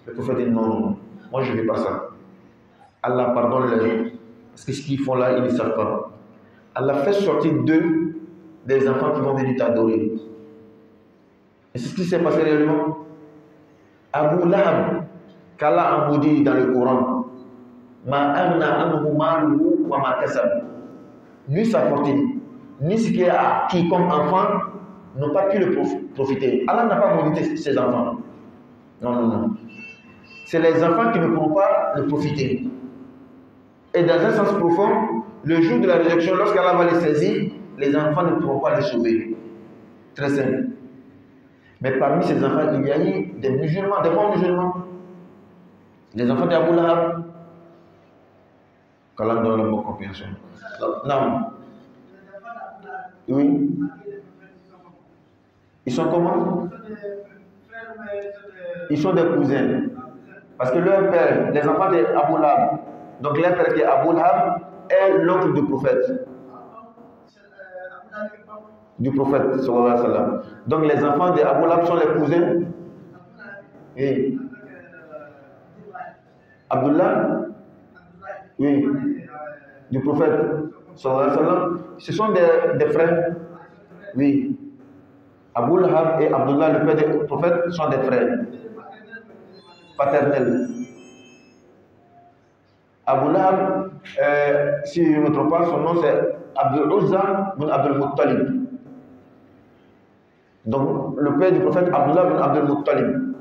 Le prophète dit non, moi je ne veux pas ça. Allah pardonne-les. Parce que ce qu'ils font là, ils ne savent pas. Allah fait sortir d'eux des enfants qui vont venir t'adorer. Et c'est ce qui s'est passé réellement. Abu Lahab, qu'Allah a maudit dans le Coran. Ma anna anhu maluhu wa ma kasab. ni sa fortune, ni ce qui est acquis comme enfant n'ont pas pu le profiter. Allah n'a pas maudit ses enfants. Non, non, non. C'est les enfants qui ne pourront pas le profiter. Et dans un sens profond, le jour de la résurrection, lorsqu'Allah va les saisir, les enfants ne pourront pas les sauver. Très simple. Mais parmi ces enfants, il y a eu des musulmans, des bons musulmans. Les enfants d'Abu Lahab. Qu'Allah donne la bonne compréhension. Non. Oui. Ils sont comment? Ils sont des cousins. Parce que leur père, les enfants d'Abu Lahab, donc leur père qui est Abu Lahab, est l'oncle du prophète. Du prophète, sallallahu alayhi wa sallam. Donc les enfants d'Abu Lahab sont les cousins. Oui. Abdullah. Oui. Du prophète, sallallahu alayhi wa sallam. Ce sont des frères. Oui. Abu Lahab et Abdullah, le père du prophète, sont des frères paternels. Abu Lahab, si je ne me trompe pas, son nom c'est Abdul Uzza bin Abdul Muttalib. Donc le père du prophète Abdullah bin Abdul Muttalib.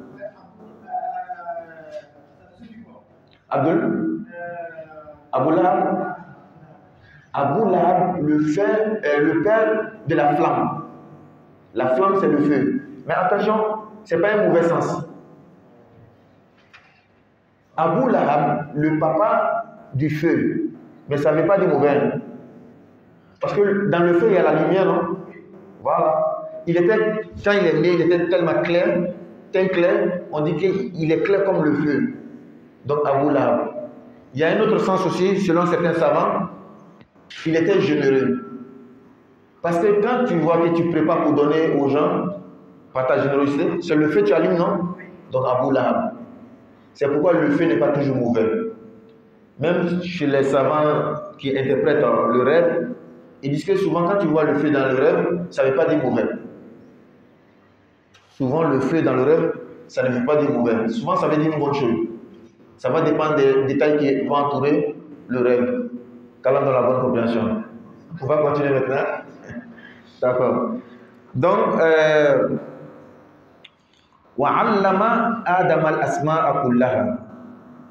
Abu Lahab. Abu Lahab, le père de la flamme. La flamme, c'est le feu. Mais attention, ce n'est pas un mauvais sens. Abu Lahab, le papa du feu. Mais ça ne veut pas dire mauvais. Parce que dans le feu, il y a la lumière, non? Voilà. Quand il est né, il était tellement clair, on dit qu'il est clair comme le feu. Donc Abu Lahab. Il y a un autre sens aussi, selon certains savants, il était généreux. Parce que quand tu vois que tu prépares pour donner aux gens, par ta générosité, c'est le feu que tu allumes, non? Donc Abu Lahab. C'est pourquoi le feu n'est pas toujours mauvais. Même chez les savants qui interprètent le rêve, ils disent que souvent quand tu vois le feu dans le rêve, ça ne veut pas dire mauvais. Souvent le feu dans le rêve, ça ne veut pas dire mauvais. Souvent ça veut dire une bonne chose. Ça va dépendre des détails qui vont entourer le rêve. Qu'Allah donne la bonne compréhension. On va continuer maintenant. D'accord. Donc, وَعَلَّمَ آدَمَ الْأَسْمَاءَ كُلَّهَا.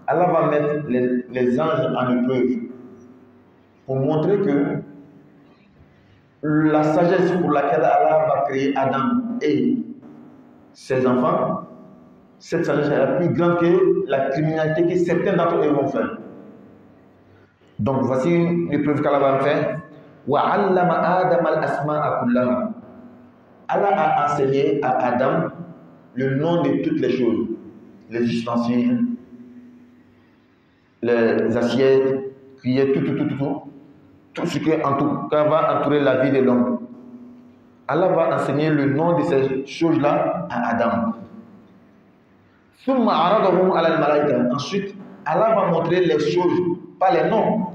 Allah va mettre les anges en épreuve pour montrer que la sagesse pour laquelle Allah va créer Adam et ses enfants, cette sagesse est plus grande que la criminalité que certains d'entre eux vont faire. Donc voici une épreuve qu'Allah va faire. وَعَلَّمَ آدَمَ الْأَسْمَاءَ كُلَّهَا. Allah a enseigné à Adam le nom de toutes les choses, les ustensiles, les assiettes, cuillères, tout ce qui en tout cas va entourer la vie de l'homme. Allah va enseigner le nom de ces choses-là à Adam. Ensuite, Allah va montrer les choses, pas les noms.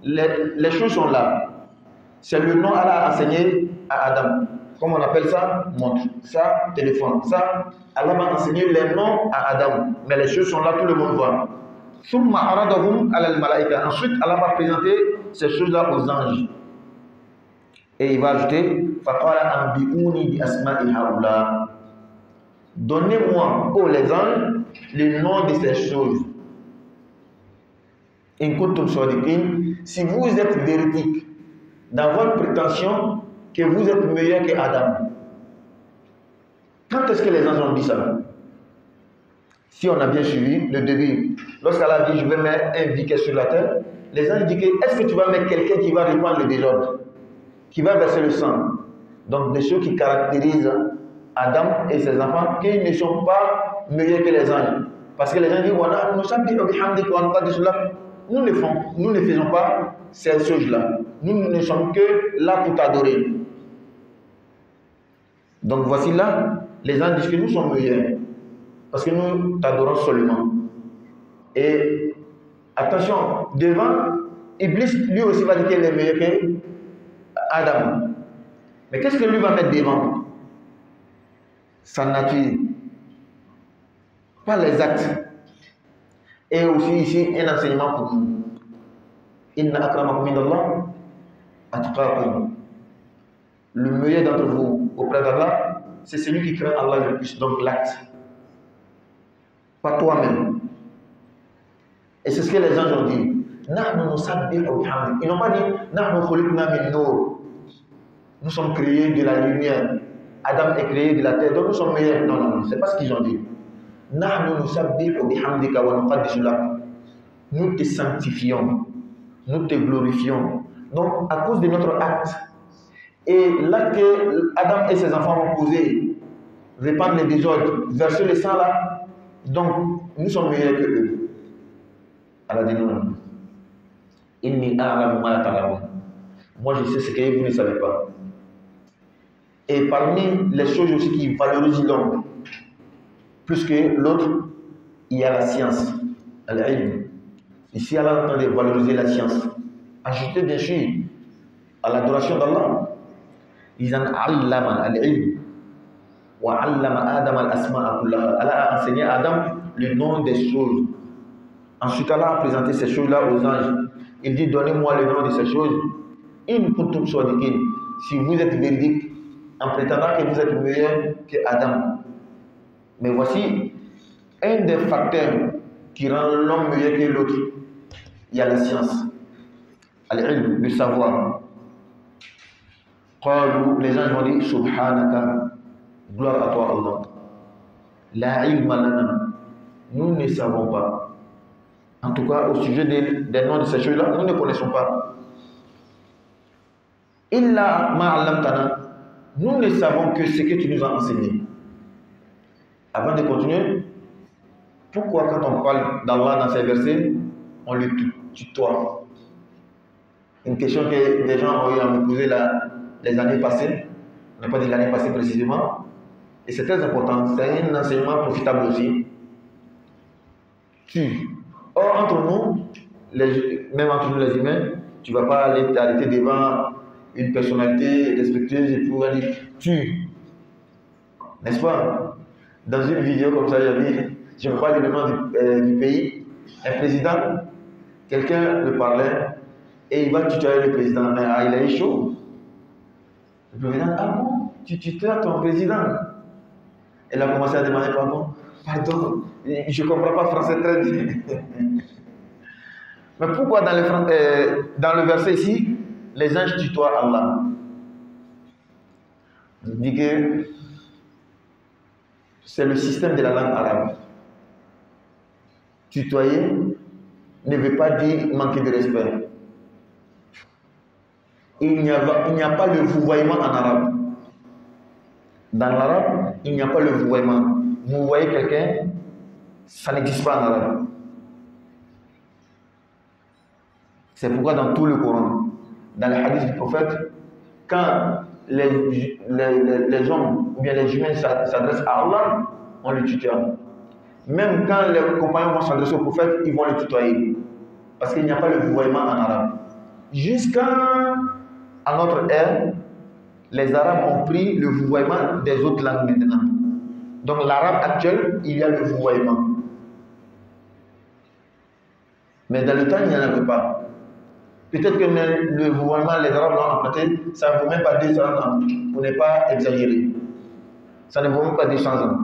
Les choses sont là. C'est le nom Allah a enseigné à Adam. Comment on appelle ça? Montre. Ça, téléphone. Ça, Allah va enseigner les noms à Adam. Mais les choses sont là, tout le monde voit. Ensuite, Allah va présenter ces choses-là aux anges. Et il va ajouter donnez-moi, oh les anges, le nom de ces choses. Si vous êtes véridique dans votre prétention que vous êtes meilleur que Adam. Quand est-ce que les anges ont dit ça? Si on a bien suivi le début, lorsqu'Allah dit je vais mettre un vicaire sur la terre, les anges disent est-ce que tu vas mettre quelqu'un qui va répandre le désordre, qui va verser le sang? Donc des choses qui caractérisent Adam et ses enfants, qu'ils ne sont pas meilleurs que les anges. Parce que les gens disent nous ne faisons pas ces choses-là. Nous ne sommes que là pour t'adorer. Donc voici là, les gens disent que nous sommes meilleurs. Parce que nous t'adorons seulement. Et attention, devant, Iblis lui aussi va dire qu'il est meilleur que Adam. Mais qu'est-ce que lui va mettre devant? Sa nature. Pas les actes. Et aussi ici, un enseignement pour nous. Inna akramakum indallah atqakum. Le meilleur d'entre vous auprès d'Allah, c'est celui qui craint Allah le plus, donc l'acte. Pas toi-même. Et c'est ce que les anges ont dit. Ils n'ont pas dit nous sommes créés de la lumière. Adam est créé de la terre, donc nous sommes meilleurs. Non, non, non, c'est pas ce qu'ils ont dit. Nous te sanctifions, nous te glorifions. Donc, à cause de notre acte, et l'acte que Adam et ses enfants ont posé, répandre les désordres, verser le sang là, donc nous sommes meilleurs que eux. Allah dit non. Moi je sais ce que vous ne savez pas. Et parmi les choses aussi qui valorisent l'homme, plus que l'autre, il y a la science, al-ilm. Ici, Allah est en train de valoriser la science. Ajouter bien sûr à l'adoration d'Allah. Ils en allama al-ilm. Wa allama Adam al-asma'a kullaha. Allah a enseigné à Adam le nom des choses. Ensuite, Allah a présenté ces choses-là aux anges. Il dit, donnez-moi le nom de ces choses. In kuntum sadiqin. Si vous êtes véridique, en prétendant que vous êtes meilleur que Adam. Mais voici un des facteurs qui rend l'homme meilleur que l'autre. Il y a la science, al-ilm, le savoir. Les gens vont dire Subhanaka, gloire à toi Allah. La ilma lana, nous ne savons pas. En tout cas, au sujet des noms de ces choses-là, nous ne connaissons pas. Illa ma'allamtana, nous ne savons que ce que tu nous as enseigné. Avant de continuer, pourquoi quand on parle d'Allah dans ces versets, on le tutoie? Une question que des gens ont eu à me poser les années passées, on n'a pas dit l'année passée précisément, et c'est très important, c'est un enseignement profitable aussi. Or, entre nous, même entre nous les humains, tu ne vas pas aller t'arrêter devant une personnalité respectueuse et pouvoir dire tu. N'est-ce pas? Dans une vidéo comme ça, je ne veux pas dire le nom du pays, un président, quelqu'un le parlait et il va tutoyer le président. Mais il a eu chaud. Le président, ah bon, tu tutoies ton président? Elle a commencé à demander pardon. Pardon, je ne comprends pas français très bien. Mais pourquoi dans le verset ici, les anges tutoient Allah? Il dit que c'est le système de la langue arabe. Tutoyer ne veut pas dire manquer de respect. Il n'y a pas le vouvoiement en arabe. Dans l'arabe, il n'y a pas le vouvoiement. Vous voyez quelqu'un, ça n'existe pas en arabe. C'est pourquoi dans tout le Coran, dans les hadiths du prophète, quand les hommes ou bien les humains s'adressent à Allah, on le tutoie. Même quand les compagnons vont s'adresser au prophète, ils vont le tutoyer. Parce qu'il n'y a pas le vouvoiement en arabe. Jusqu'à notre ère, les Arabes ont pris le vouvoiement des autres langues maintenant. Donc l'arabe actuel, il y a le vouvoiement. Mais dans le temps, il n'y en avait pas. Peut-être que même le vouvoiement, les Arabes l'ont emprunté, ça ne vaut même pas 200 ans. Pour ne pas exagérer. Ça ne vaut même pas 200 ans.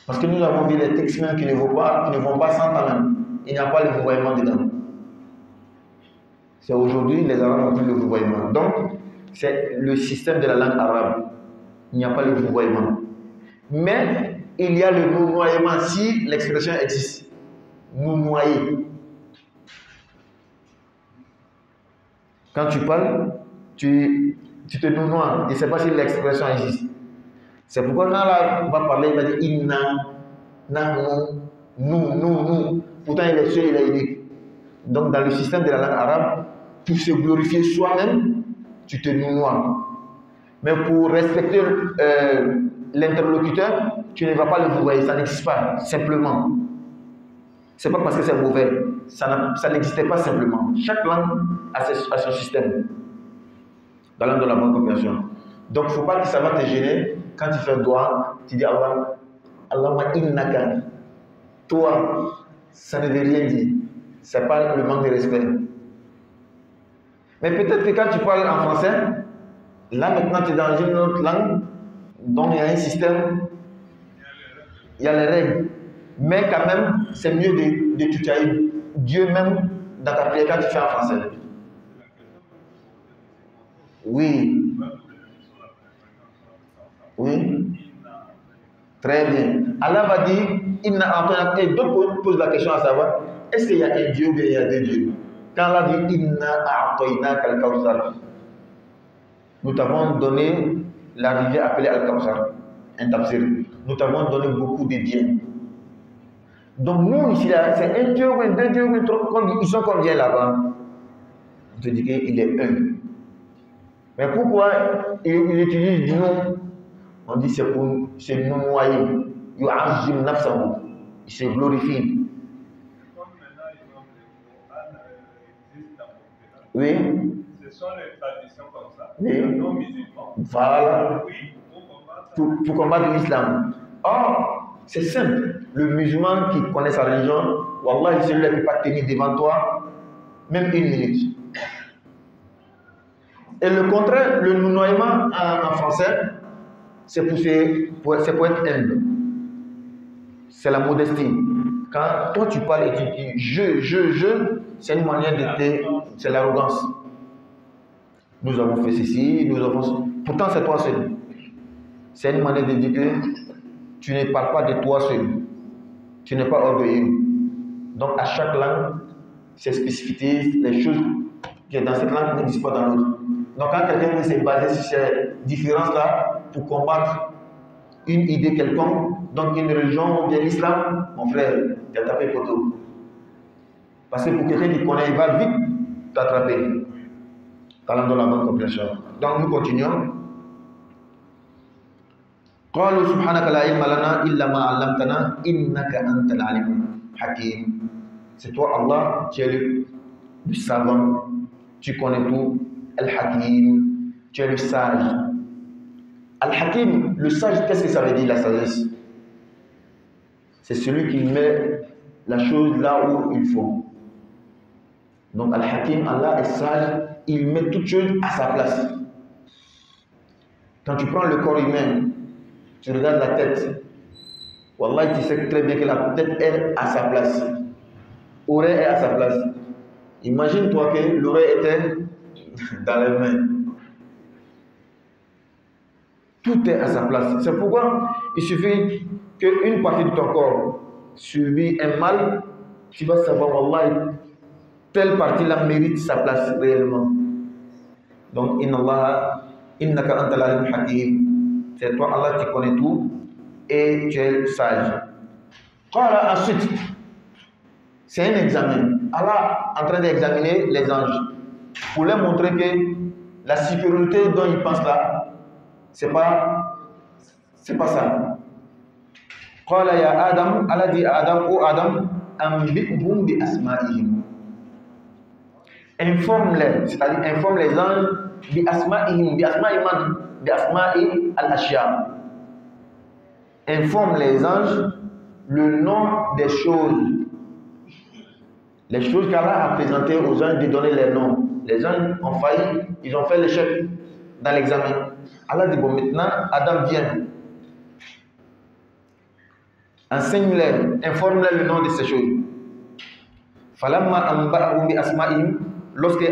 Parce que nous avons vu les textes même qui ne vont pas 100 ans même. Il n'y a pas le vouvoiement dedans. C'est aujourd'hui, les Arabes ont pris le vouvoiement. Donc, c'est le système de la langue arabe. Il n'y a pas le vouvoiement. Mais il y a le nounoiement si l'expression existe. Nounoyer. Quand tu parles, tu te nounoies. Je ne sais pas si l'expression existe. C'est pourquoi quand là, on va parler, il va dire inna, nahnu, nous. Pourtant, il est seul, il est unique. Donc, dans le système de la langue arabe, pour se glorifier soi-même, tu te nounoies. Mais pour respecter l'interlocuteur, tu ne vas pas le vouvoyer, ça n'existe pas, simplement. C'est pas parce que c'est mauvais, ça n'existait pas simplement. Chaque langue a son système, dans la langue de la bonne compréhension. Donc il ne faut pas que ça va te gêner quand tu fais un doigt, tu dis Allah, Allahumma innaka. Toi, ça ne veut rien dire. Ce n'est pas le manque de respect. Mais peut-être que quand tu parles en français, là maintenant tu es dans une autre langue, donc il y a un système, il y a les règles. Mais quand même, c'est mieux de tutoyer Dieu même dans ta prière quand tu fais en français. Oui. Oui. Très bien. Allah va dire, et d'autres posent la question à savoir, est-ce qu'il y a un Dieu ou bien il y a deux dieux? Quand Allah dit, nous t'avons donné la rivière appelée Al-Kawthar, un tafsir. Nous t'avons donné beaucoup de biens. Donc nous ici, c'est un Dieu, deux dieux, ils sont combien là-bas? On te dit qu'il est un. Mais pourquoi il utilise du nom? On dit c'est pour nous noyer. Il se glorifie. Oui. Ce sont les traditions comme ça. Oui. Non musulmans. Voilà. Pour combattre l'islam. Or, c'est simple. Le musulman qui connaît sa religion, Wallah, il ne peut pas tenir devant toi même une minute. Et le contraire, le nounoiement en français, c'est pour être humble. C'est la modestie. Quand toi tu parles et tu dis je, c'est une manière de c'est l'arrogance. Nous avons fait ceci, nous avons. Pourtant, c'est toi seul. C'est une manière de dire que tu ne parles pas de toi seul. Tu n'es pas orgueilleux. Donc, à chaque langue, ses spécificités, les choses qui sont dans cette langue ne disent pas dans l'autre. Donc, quand quelqu'un veut se baser sur ces différences-là pour combattre une idée quelconque, donc une religion ou bien l'islam, mon frère, tu as tapé poteau. Parce que pour quelqu'un qui connaît, il va vite t'attraper. Talent dans la bonne compréhension. Donc, nous continuons. قالوا سبحانك لا علم لنا إلا ما علمتنا إنك أنت العليم الحكيم. C'est toi Allah, tu es le savant, tu connais tout. Al-Hakim, tu es le sage. Al-Hakim, le sage, qu'est-ce que ça veut dire la sagesse? C'est celui qui met la chose là où il faut. Donc Al-Hakim, Allah est sage, il met toute chose à sa place. Quand tu prends le corps humain, tu regardes la tête. Wallah, tu sais très bien que la tête est à sa place. L'oreille est à sa place. Imagine-toi que l'oreille était dans les mains. Tout est à sa place. C'est pourquoi il suffit qu'une partie de ton corps subit un mal, tu vas savoir, Wallah, telle partie-là mérite sa place réellement. Donc, innaka anta al-alim hakim. C'est toi, Allah, tu connais tout et tu es sage. Ensuite, c'est un examen. Allah est en train d'examiner les anges pour leur montrer que la supériorité dont ils pensent là, c'est pas ça. Qala ya Adam, Allah dit à Adam, ô Adam, anbi'hum bi asma'ihim. Informe-les, c'est-à-dire informe les anges bi asma'ihim, bi asma'i al-ashya. Informe les anges le nom des choses. Les choses qu'Allah a présentées aux anges, de donner les noms. Les anges ont failli, ils ont fait l'échec dans l'examen. Allah dit, bon, maintenant, Adam vient. Enseigne-les, informe-les le nom de ces choses. Lorsque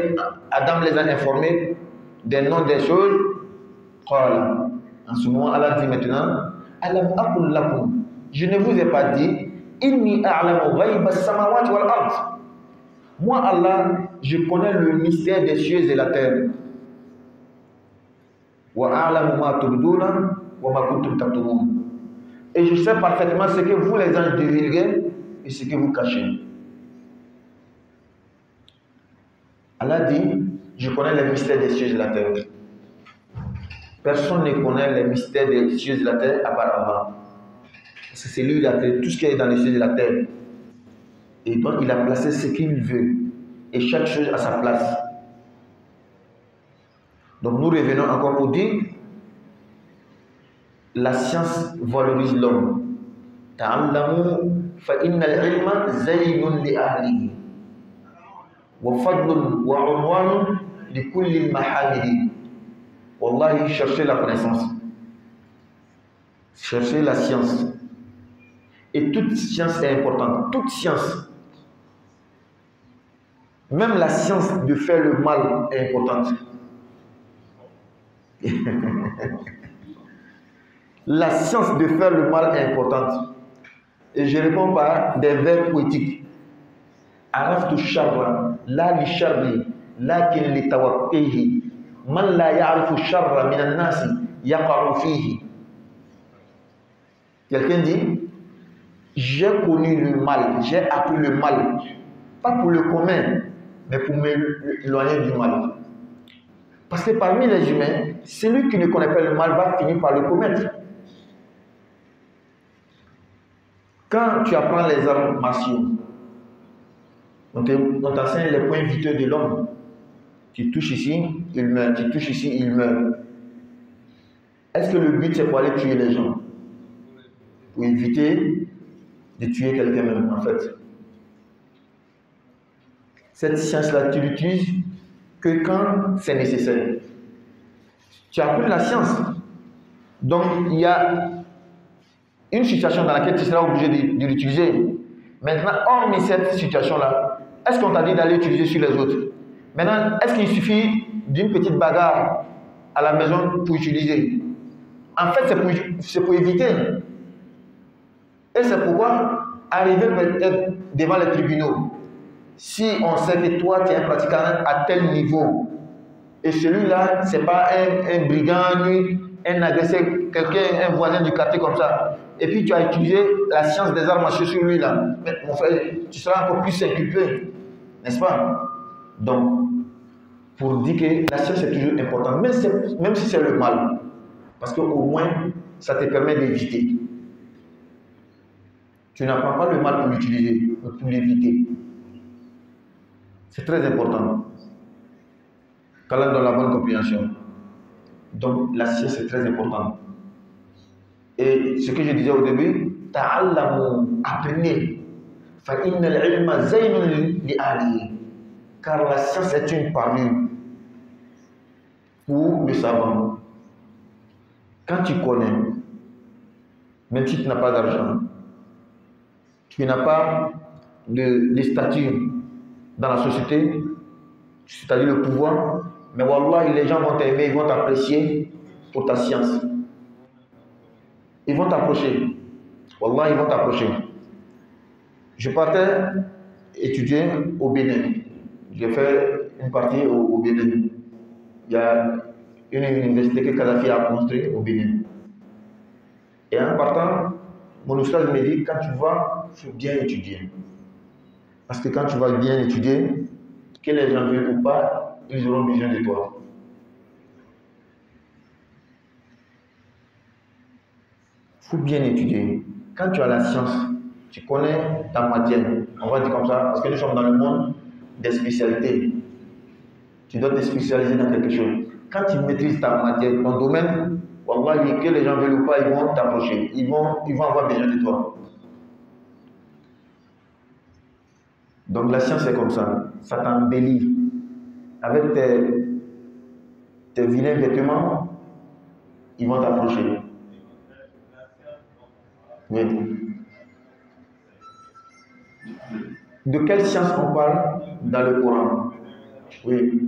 Adam les a informés des noms des choses, en ce moment, Allah dit maintenant, je ne vous ai pas dit, inni a'lamu ghayba as-samawati wal ard. Moi, Allah, je connais le mystère des cieux et de la terre. Et je sais parfaitement ce que vous, les anges, divulguez et ce que vous cachez. Allah dit, je connais les mystères des cieux et de la terre. Personne ne connaît les mystères des cieux et de la terre à part Allah. Parce que c'est lui qui a créé tout ce qui est dans les cieux et de la terre. Et donc il a placé ce qu'il veut. Et chaque chose à sa place. Donc nous revenons encore pour dire, la science valorise l'homme. Ta'allamu fa innal ilma zaynun li ahlihi wa fadlun wa unwanun kulli al-mahamidi. Wallahi, cherchez la connaissance. Cherchez la science. Et toute science est importante. Toute science. Même la science de faire le mal est importante. La science de faire le mal est importante. Et je réponds par des vers poétiques. Araftu sharra, la li sharri, lakin li tawaqqihi. Man la ya'rifu sharra min an-nasi yaqa'u fihi. Quelqu'un dit, j'ai connu le mal, j'ai appris le mal, pas pour le commun, mais pour m'éloigner du mal. Parce que parmi les humains, celui qui ne connaît pas le mal va finir par le commettre. Quand tu apprends les arts martiaux, on t'enseigne les points vitaux de l'homme. Tu touches ici, il meurt. Tu touches ici, il meurt. Est-ce que le but c'est pour aller tuer les gens? Pour éviter de tuer quelqu'un même, en fait. Cette science-là, tu l'utilises que quand c'est nécessaire. Tu as appris la science. Donc, il y a une situation dans laquelle tu seras obligé de l'utiliser. Maintenant, hormis cette situation-là, est-ce qu'on t'a dit d'aller utiliser sur les autres? Maintenant, est-ce qu'il suffit d'une petite bagarre à la maison pour utiliser? En fait, c'est pour éviter. Et c'est pourquoi arriver peut-être devant les tribunaux, si on sait que toi, tu es un pratiquant à tel niveau, et celui-là, ce n'est pas un brigand, un agresseur, quelqu'un, un voisin du quartier comme ça, et puis tu as utilisé la science des armes martiaux sur lui, là, mais mon frère, tu seras encore plus inculpé, n'est-ce pas? Donc, pour dire que la science est toujours importante, même si c'est le mal, parce qu'au moins, ça te permet d'éviter. Tu n'apprends pas le mal pour l'utiliser, mais pour l'éviter. C'est très important. Qu'Allah donne la bonne compréhension. Donc, la science est très importante. Et ce que je disais au début, ta'allamu, apprenez. Fa innal ilma zaynun li ahlihi. Car la science est une parure pour le savant. Quand tu connais, même si tu n'as pas d'argent, tu n'as pas de statut dans la société, c'est-à-dire le pouvoir, mais wallah, les gens vont t'aimer, ils vont t'apprécier pour ta science. Ils vont t'approcher. Wallah, ils vont t'approcher. Je partais étudier au Bénin. J'ai fait une partie au Bénin. Il y a une université que Kadhafi a construite au Bénin. Et en partant, mon oustaz me dit, quand tu vas, il faut bien étudier. Parce que quand tu vas bien étudier, que les gens veulent ou pas, ils auront besoin de toi. Il faut bien étudier. Quand tu as la science, tu connais ta matière. On va dire comme ça, parce que nous sommes dans le monde des spécialités. Tu dois te spécialiser dans quelque chose. Quand tu maîtrises ta matière, ton domaine, wallah, que les gens veulent ou pas, ils vont t'approcher. Ils vont avoir besoin de toi. Donc la science est comme ça. Ça t'embellit. Avec tes vilains vêtements, ils vont t'approcher. Oui. De quelle science on parle dans le Coran? Oui.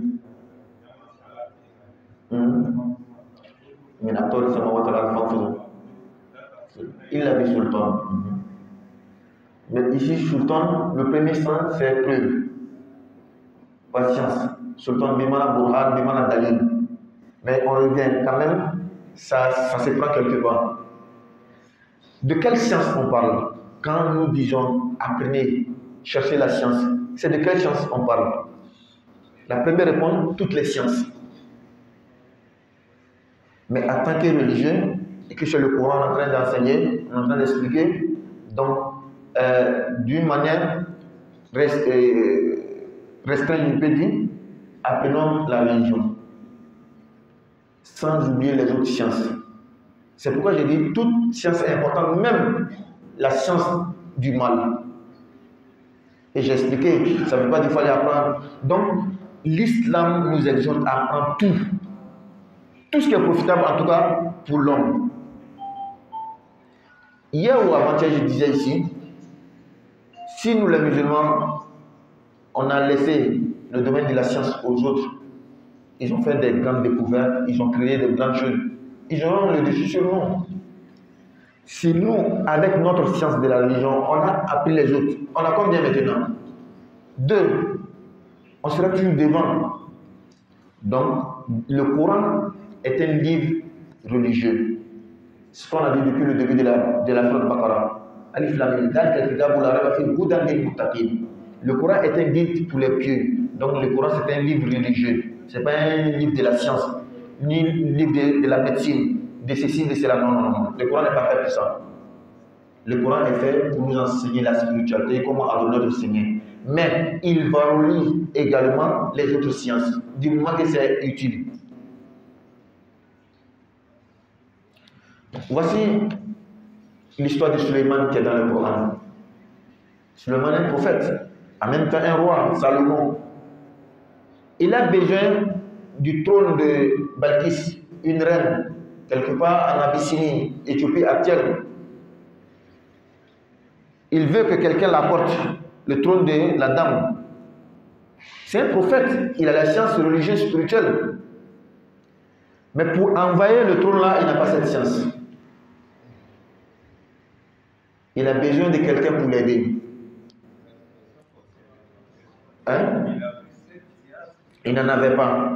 Il avait sultan. Mais ici, sultan, le premier sens, c'est preuve. Patience. Sultan Bimana Burhan, Bimana Dalil. Mais on revient quand même, ça se prend quelque part. De quelle science on parle? Quand nous disons apprenez, cherchez la science, c'est de quelle science on parle? La première réponse, toutes les sciences. Mais en tant que religieux, et que c'est le Coran en train d'enseigner, en train d'expliquer, donc d'une manière restreinte, je peux dire, apprenons la religion, sans oublier les autres sciences. C'est pourquoi j'ai dit toute science est importante, même la science du mal. Et j'ai expliqué, ça ne veut pas dire qu'il fallait apprendre. Donc, l'islam nous exhorte à apprendre tout ce qui est profitable en tout cas pour l'homme. Hier ou avant-hier, je disais ici, si nous les musulmans, on a laissé le domaine de la science aux autres, ils ont fait des grandes découvertes, ils ont créé de grandes choses, ils auront le dessus sur nous. Si nous, avec notre science de la religion, on a appris les autres, on a combien maintenant? 2. On sera toujours devant. Donc, le Coran est un livre religieux. Ce qu'on a dit depuis le début de la Sourate Baqara. Alif Lam Mim, le Coran est un guide pour les pieux. Donc, le Coran, c'est un livre religieux. Ce n'est pas un livre de la science, ni un livre de la médecine, de ceci, de cela. Non, non, non. Le Coran n'est pas fait pour ça. Le Coran est fait pour nous enseigner la spiritualité, comment adorer notre Seigneur. Mais il valorise également les autres sciences, du moment que c'est utile. Voici l'histoire de Suleiman qui est dans le Coran. Suleiman est un prophète, en même temps un roi, Salomon. Il a besoin du trône de Balkis, une reine, quelque part en Abyssinie, Éthiopie actuelle. Il veut que quelqu'un l'apporte, le trône de la dame. C'est un prophète, il a la science religieuse spirituelle. Mais pour envahir le trône là, il n'a pas cette science. Il a besoin de quelqu'un pour l'aider. Hein? Il n'en avait pas.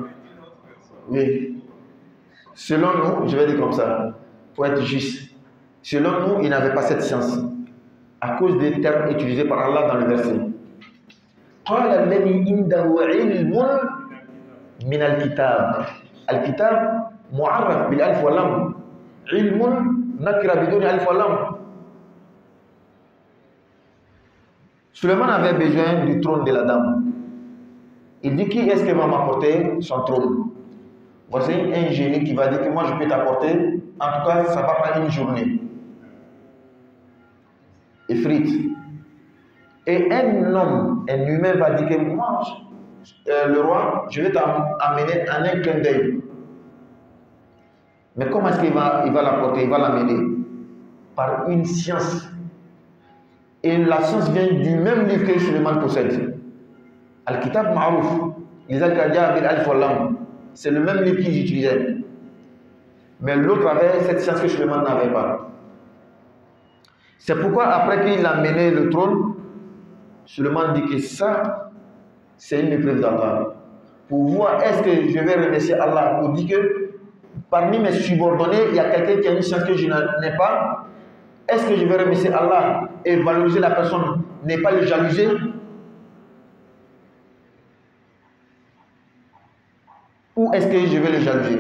Oui. Selon nous, je vais dire comme ça, pour être juste, selon nous, il n'avait pas cette science. À cause des termes utilisés par Allah dans le verset. قال الذي عنده علم من الكتاب. الكتاب معرف بالألف واللام. علم نكرة بدون ألف واللام. Suleiman avait besoin du trône de la dame. Il dit, qui est-ce qui va m'apporter son trône? Voici un génie qui va dire que moi je peux t'apporter. En tout cas, ça va prendre une journée. Ifrit. Et un homme, un humain va dire que moi, le roi, je vais t'amener en un clin d'œil. Mais comment est-ce qu'il va l'apporter? Il va l'amener par une science. Et la science vient du même livre que Suleiman possède. Al-Kitab Ma'rouf. C'est le même livre qu'ils utilisaient. Mais l'autre avait cette science que Suleiman n'avait pas. C'est pourquoi après qu'il a mené le trône, Suleiman dit que ça, c'est une épreuve d'Allah. Pour voir est-ce que je vais remercier Allah pour dire que parmi mes subordonnés, il y a quelqu'un qui a une science que je n'ai pas. Est-ce que je vais remercier Allah et valoriser la personne, n'est pas le jalouser? Ou est-ce que je vais le jalouser?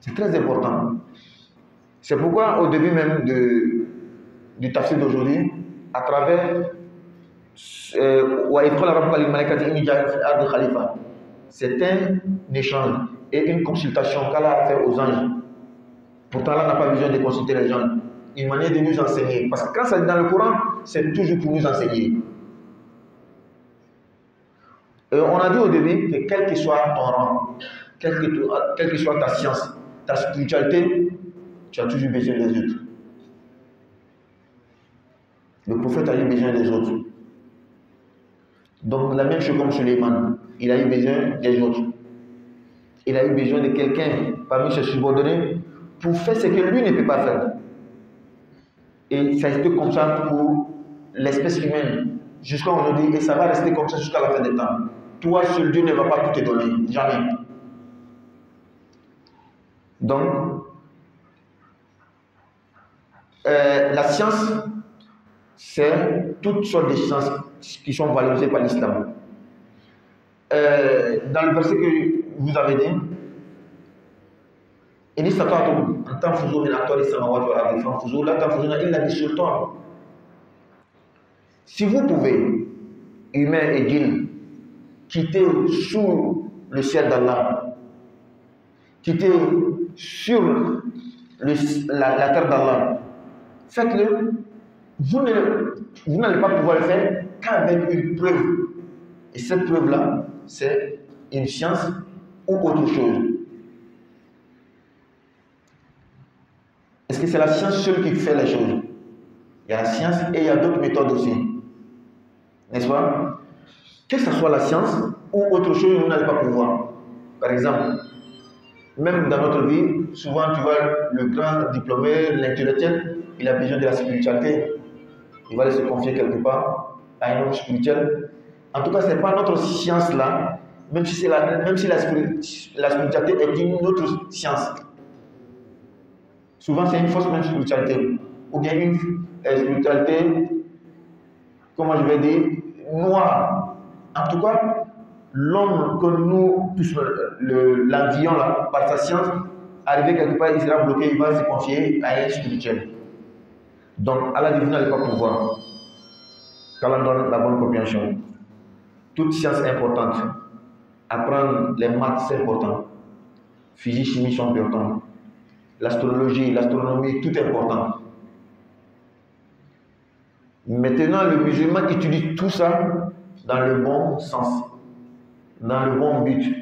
C'est très important. C'est pourquoi au début même du tafsir d'aujourd'hui, à travers c'est un échange et une consultation qu'Allah a fait aux anges. Pourtant, Allah n'a pas besoin de consulter les gens. Une manière de nous enseigner. Parce que quand c'est dans le Coran, c'est toujours pour nous enseigner. On a dit au début que quel que soit ton rang, quelle que soit ta science, ta spiritualité, tu as toujours besoin des autres. Le prophète a eu besoin des autres. Donc la même chose comme Suleiman, il a eu besoin des autres. Il a eu besoin de quelqu'un parmi ses subordonnés pour faire ce que lui ne peut pas faire. Et ça a été comme ça pour l'espèce humaine jusqu'à aujourd'hui et ça va rester comme ça jusqu'à la fin des temps. Toi seul, Dieu ne va pas tout te donner, jamais. Donc, la science, c'est toutes sortes de sciences qui sont valorisées par l'islam. Dans le verset que vous avez dit, si vous pouvez, humains et djinns, quitter sous le ciel d'Allah, quitter sur la terre d'Allah, faites-le. Vous n'allez pas pouvoir le faire qu'avec une preuve Et cette preuve-là, c'est une science ou autre chose. Est-ce que c'est la science seule qui fait les choses? Il y a la science et il y a d'autres méthodes aussi. N'est-ce pas? Que ce soit la science ou autre chose, vous n'allez pas pouvoir. Par exemple, même dans notre vie, souvent tu vois le grand diplômé, l'intellectuel, il a besoin de la spiritualité. Il va aller se confier quelque part à un homme spirituel. En tout cas, ce n'est pas notre science là, même si la spiritualité est une autre science. Souvent, c'est une fausse même spiritualité. Ou bien une spiritualité, comment je vais dire, noire. En tout cas, l'homme que nous, l'envions là, par sa science, arrivé quelque part, il sera bloqué, il va se confier à un spirituel. Donc, Allah dit, vous n'allez pas pouvoir. Qu'Allah donne la bonne compréhension. Toute science est importante. Apprendre les maths, c'est important. Physique, chimie sont importants. L'astrologie, l'astronomie, tout est important. Maintenant, le musulman utilise tout ça dans le bon sens, dans le bon but.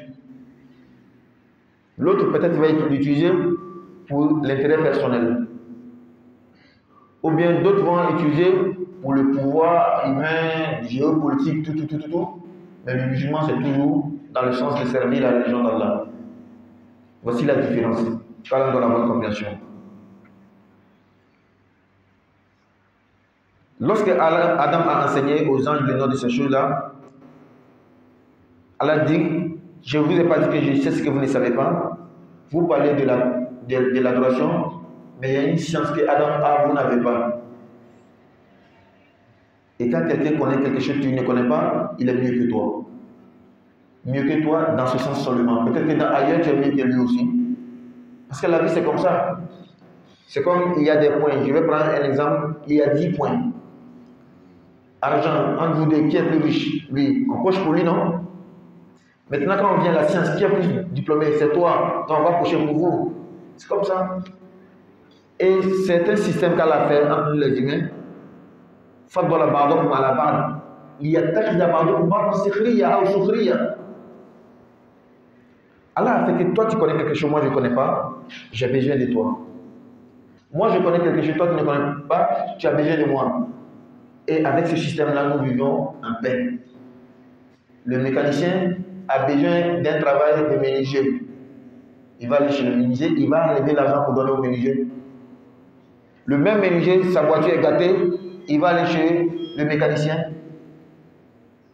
L'autre peut-être va l'utiliser pour l'intérêt personnel. Ou bien d'autres vont utiliser pour le pouvoir humain, géopolitique, tout. Mais le musulman, c'est toujours dans le sens de servir la religion d'Allah. Voici la différence. Qu'Allah donne la bonne compréhension. Lorsque Adam a enseigné aux anges le nom de ces choses-là, Allah dit, je ne vous ai pas dit que je sais ce que vous ne savez pas. Vous parlez de l'adoration, mais il y a une science que Adam a, vous n'avez pas. Et quand quelqu'un connaît quelque chose que tu ne connais pas, il est mieux que toi. Mieux que toi dans ce sens seulement. Peut-être que ailleurs tu es mieux que lui aussi. Parce que la vie c'est comme ça. C'est comme il y a des points. Je vais prendre un exemple. Il y a 10 points. Argent, entre vous deux, qui est plus riche? Lui, on coche pour lui, non? Maintenant, quand on vient à la science, qui est plus diplômé? C'est toi. Donc on va cocher pour vous. C'est comme ça. Et c'est un système qu'Allah a fait entre nous les humains. Il y a tâche d'abandon. Allah a fait que toi tu connais quelque chose, moi je ne connais pas, j'ai besoin de toi. Moi je connais quelque chose, toi tu ne connais pas, tu as besoin de moi. Et avec ce système-là, nous vivons en paix. Le mécanicien a besoin d'un travail de menuisier. Il va aller chez le menuisier, il va enlever l'argent pour donner au menuisier. Le même menuisier, sa voiture est gâtée, il va aller chez le mécanicien.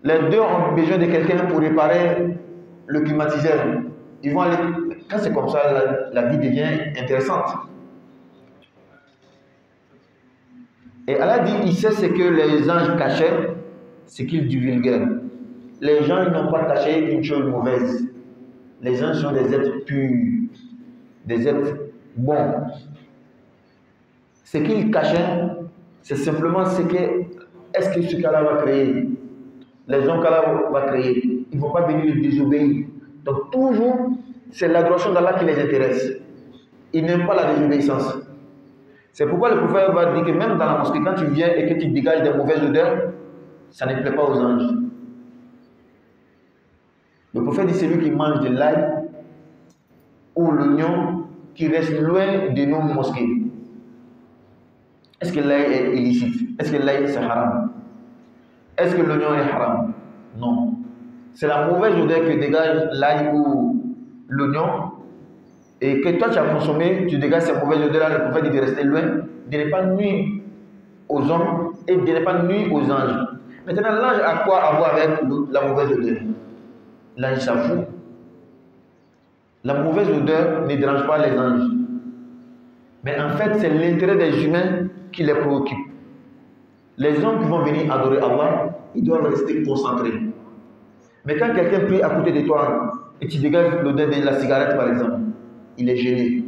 Les deux ont besoin de quelqu'un pour réparer le climatiseur. Ils vont aller. Quand c'est comme ça, la vie devient intéressante. Et Allah dit, il sait ce que les anges cachaient, ce qu'ils divulguaient. Les gens n'ont pas caché une chose mauvaise. Les anges sont des êtres purs, des êtres bons. Ce qu'ils cachaient, c'est simplement ce que, est-ce que ce qu'Allah va créer, les hommes qu'Allah va créer, ils ne vont pas venir le désobéir. Donc toujours, c'est l'adoration d'Allah qui les intéresse. Ils n'aiment pas la désobéissance. C'est pourquoi le prophète va dire que même dans la mosquée, quand tu viens et que tu dégages des mauvaises odeurs, ça ne plaît pas aux anges. Le prophète dit celui qui mange de l'ail ou l'oignon qui reste loin de nos mosquées. Est-ce que l'ail est illicite? Est-ce que l'ail c'est haram? Est-ce que l'oignon est haram? Non. C'est la mauvaise odeur que dégage l'ail ou l'oignon et que toi tu as consommé, tu dégages cette mauvaise odeur-là. Le prophète dit de rester loin, de ne pas nuire aux hommes et de ne pas nuire aux anges. Maintenant, l'ange a quoi à voir avec la mauvaise odeur? L'ange s'en fout. La mauvaise odeur ne dérange pas les anges. Mais en fait, c'est l'intérêt des humains qui les préoccupe. Les hommes qui vont venir adorer Allah, ils doivent rester concentrés. Mais quand quelqu'un prie à côté de toi et tu dégages l'odeur de la cigarette par exemple, il est gêné.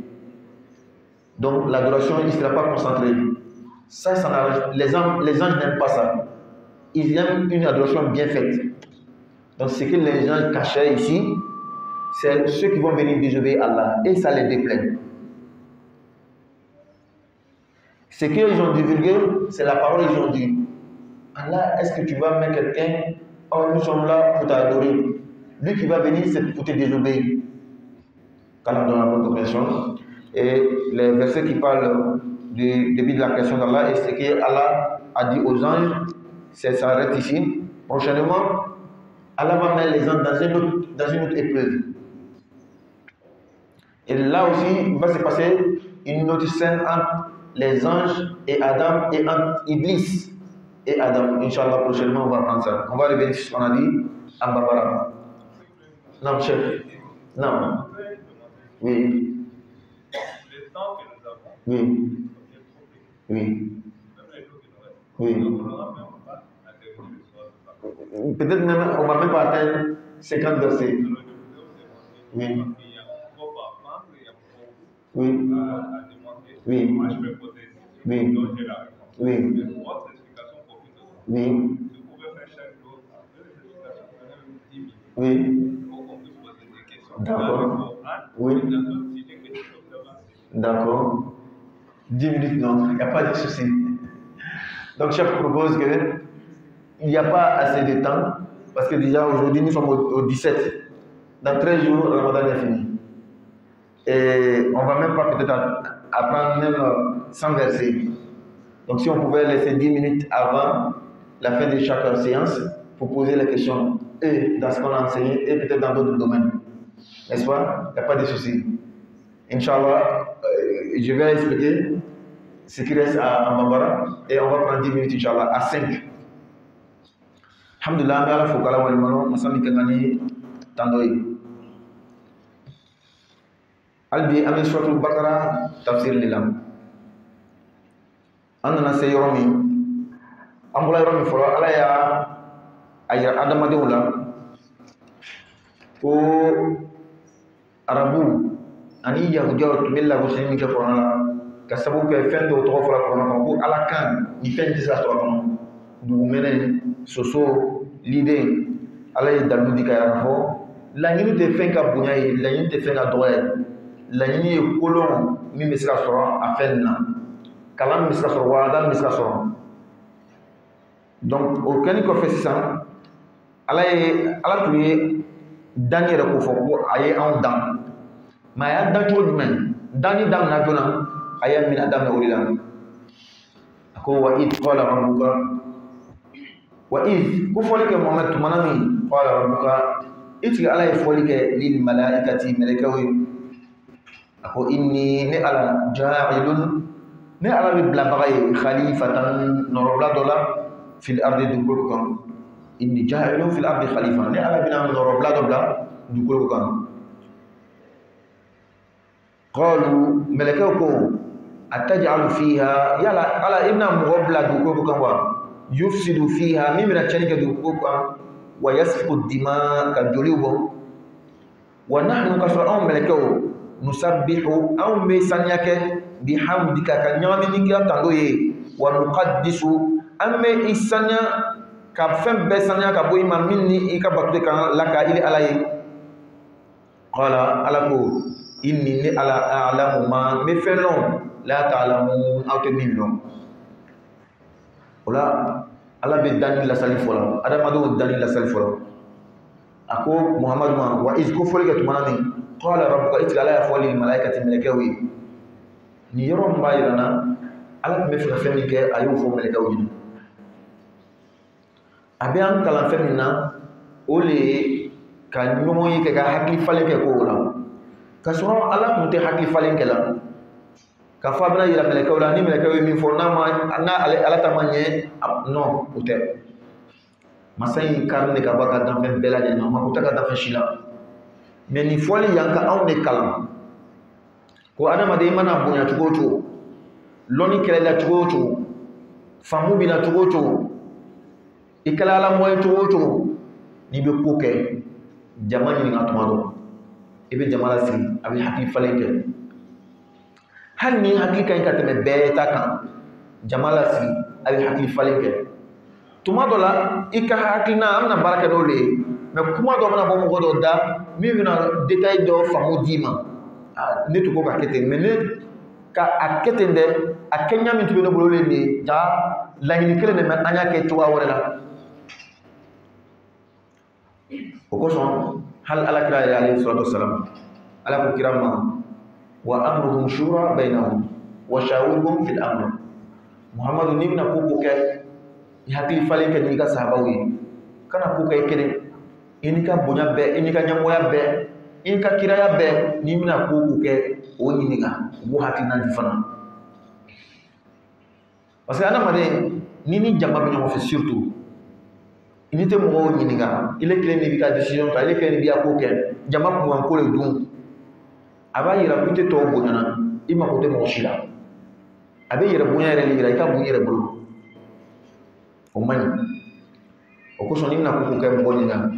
Donc l'adoration, il ne sera pas concentré. Ça les anges n'aiment pas ça. Ils aiment une adoration bien faite. Donc ce que les gens cachaient ici, c'est ceux qui vont venir désobéir à Allah. Et ça les déplaît. Ce qu'ils ont divulgué, c'est la parole qu'ils ont dit. Allah, est-ce que tu vas mettre quelqu'un or nous sommes là pour t'adorer. Lui qui va venir, c'est pour te désobéir. Quand on donne la bonne compréhension. Et les versets qui parlent du début de la création d'Allah et ce qu'Allah a dit aux anges, ça s'arrête ici. Prochainement, Allah va mettre les anges dans une autre épreuve. Et là aussi, il va se passer une autre scène entre les anges et Adam et entre Iblis et Adam. Inch'Allah, prochainement, on va prendre ça. On va revenir sur ce qu'on a dit à Babara. Non, chef. Non. Oui. Le temps que nous avons, Oui. Oui. Oui. Peut-être même, on ne va même pas atteindre 50 versets. Oui. Oui. Oui. Oui. Oui. Oui. Oui. D'accord. Oui. D'accord. 10 minutes, non, il n'y a pas de souci. Donc, chef propose que il n'y a pas assez de temps, parce que déjà aujourd'hui nous sommes au 17. Dans 13 jours, le Ramadan est fini. Et on ne va même pas peut-être apprendre même 100 versets. Donc si on pouvait laisser 10 minutes avant la fin de chaque séance pour poser les questions, et dans ce qu'on a enseigné, et peut-être dans d'autres domaines. N'est-ce pas? Il n'y a pas de souci. Inch'Allah, je vais expliquer ce qui reste à Bambara et on va prendre 10 minutes, Inch'Allah, à 5. Alhamdulillah, ala fukala wal malo masami kangani tandoi. Albi amin suratul Baqarah tafsir lilam. Anna se yoromi. Ambula yoromi folo ala ya ayya adama de wala. Ko arabu ani yahudiya milla ko sini ke fona ka sabu ke fendo to fora ko ko ala kan ni fendi sa to ko du menen soso l'idée ala ye dalu di kaya fo la ñinu te fen ka bunya yi la ñinu te fen ka doye la ñinu ye kolon mi be sira soro a fen na kalam mi sira soro wala mi sira soro donc o kani ko fe sisan ala tu ye dan yɛrɛ ko fɔ ko a ye anw dan mais a y'a dan cogo jumɛn danni daminɛ joona a y'a minɛ a daminɛ o de la a ko wa id qala rabbuka wa id ko fɔli kɛ Muhammad tumana min qala rabbuka itigi ala ye fɔli kɛ lil malaikati mɛlɛkɛw ye a ko inni ne ala ja'ilun ne ala bɛ bilabaga ye khalifatan nɔrɔbila dɔ la fil ardi dugukolo kan inni ja'ilun fil ardi khalifa ne ala bɛna nɔrɔbila dɔ bila dugukolo kan qalu mɛlɛkɛw ko ataj'alu fiha yala ala ibna mɔgɔ bila dugukolo kan wa yufsidu fiha min bɛna tiɲɛni kɛ dugukolo kan wa yasfiku dima ka joliw bɔ wa nahnu ka sɔrɔ anw mɛlɛkɛw nusabbihu anw bɛ saniya kɛ bihamdika ka ɲagami ni kira tando ye wa nuqaddisu an bɛ i saniya ka fɛn bɛɛ saniya ka bɔ i ma min ni i ka bato kan la ka ili ala ye qala ala ko inni ni ala a'lamu ma me fɛn lɔn la ta'lamu aw tɛ min lɔn o la ala bɛ danni lasali fɔlɔ adamadenw danni lasali fɔlɔ a ko muhamadu ma wa iz ko fɔli kɛ tumana min qala rabbuka itigi ala y'a fɔli malaikati mɛlɛkɛw ye nin yɔrɔ min b'a yira na ala tun bɛ fɛ ka fɛn min kɛ a y'o fɔ mɛlɛkɛw ɲɛna a bɛ an kalan fɛn min na o le ye ka ɲɔgɔn ye kɛ ka hakili falen kɛ ko o la ka sɔrɔ ala tun tɛ hakili falen kɛ la ka fɔ a bɛna yira mɛlɛkɛw la ni mɛlɛkɛw ye min fɔ ala ta ma ɲɛ non o tɛ masa in kari ne ka bɔ a ka danfɛn bɛɛ lajɛlen na o ma ko tɛ ka danfɛn si la mais nin fɔli yan ka anw de kalan ko adamaden i mana bonya cogo o cogo lɔnni kɛlɛla cogo o cogo faamu b'i la cogo o cogo i kɛla ala mɔye cogo o cogo n'i bɛ ko kɛ jama ɲininka tuma dɔ i bɛ jama lasigi a bɛ hakili falen kɛ hali ni hakili ka ɲi ka tɛmɛ bɛɛ ta kan jama lasigi a bɛ hakili falen kɛ tuma dɔ la i ka hakilina an bɛna baara kɛ n'o de ye mais kuma dɔ bɛna bɔ mɔgɔ dɔ da min bɛna détail dɔ faamu d'i ma ne tun ko ka kɛ ten mais ne ka a kɛ ten dɛ a kɛɲa min tun bɛ ne bolo de ye ja laɲini kelen de mɛ an y'a kɛ cogoya wɛrɛ la o kosɔn hali alakira yɛrɛ alayhi salatu wasalam ala ko kira ma wa amruhum shura bainahum wa shawirhum fil amr. Muhammadu ni bɛna ko kɛ i hakili falen kɛ n'i ka sahabaw ye, kana ko kɛ i kelen, i n'i ka bonya bɛɛ, i n'i ka ɲɛmɔgɔya bɛɛ, i n'i ka kiraya bɛɛ, n'i bɛna ko kɛ o ɲininka u b'o hakilina di fana. Parce que adamaden ni ni jama bɛ ɲɔgɔn fɛ surtout i ni tɛ mɔgɔw ɲininka, ile kelen de b'i ka décision ta, ile kelen de b'i ka ko kɛ, jama kunkan ko de dun, a b'a yira ko i tɛ tɔw bonyana, i mako tɛ mɔgɔ si la. A bɛ yɛrɛ bonya yɛrɛ de yira i ka bonya yɛrɛ bolo. O man ɲi. O kosɔn n'i bɛna ko kɛ mɔgɔ ɲininka,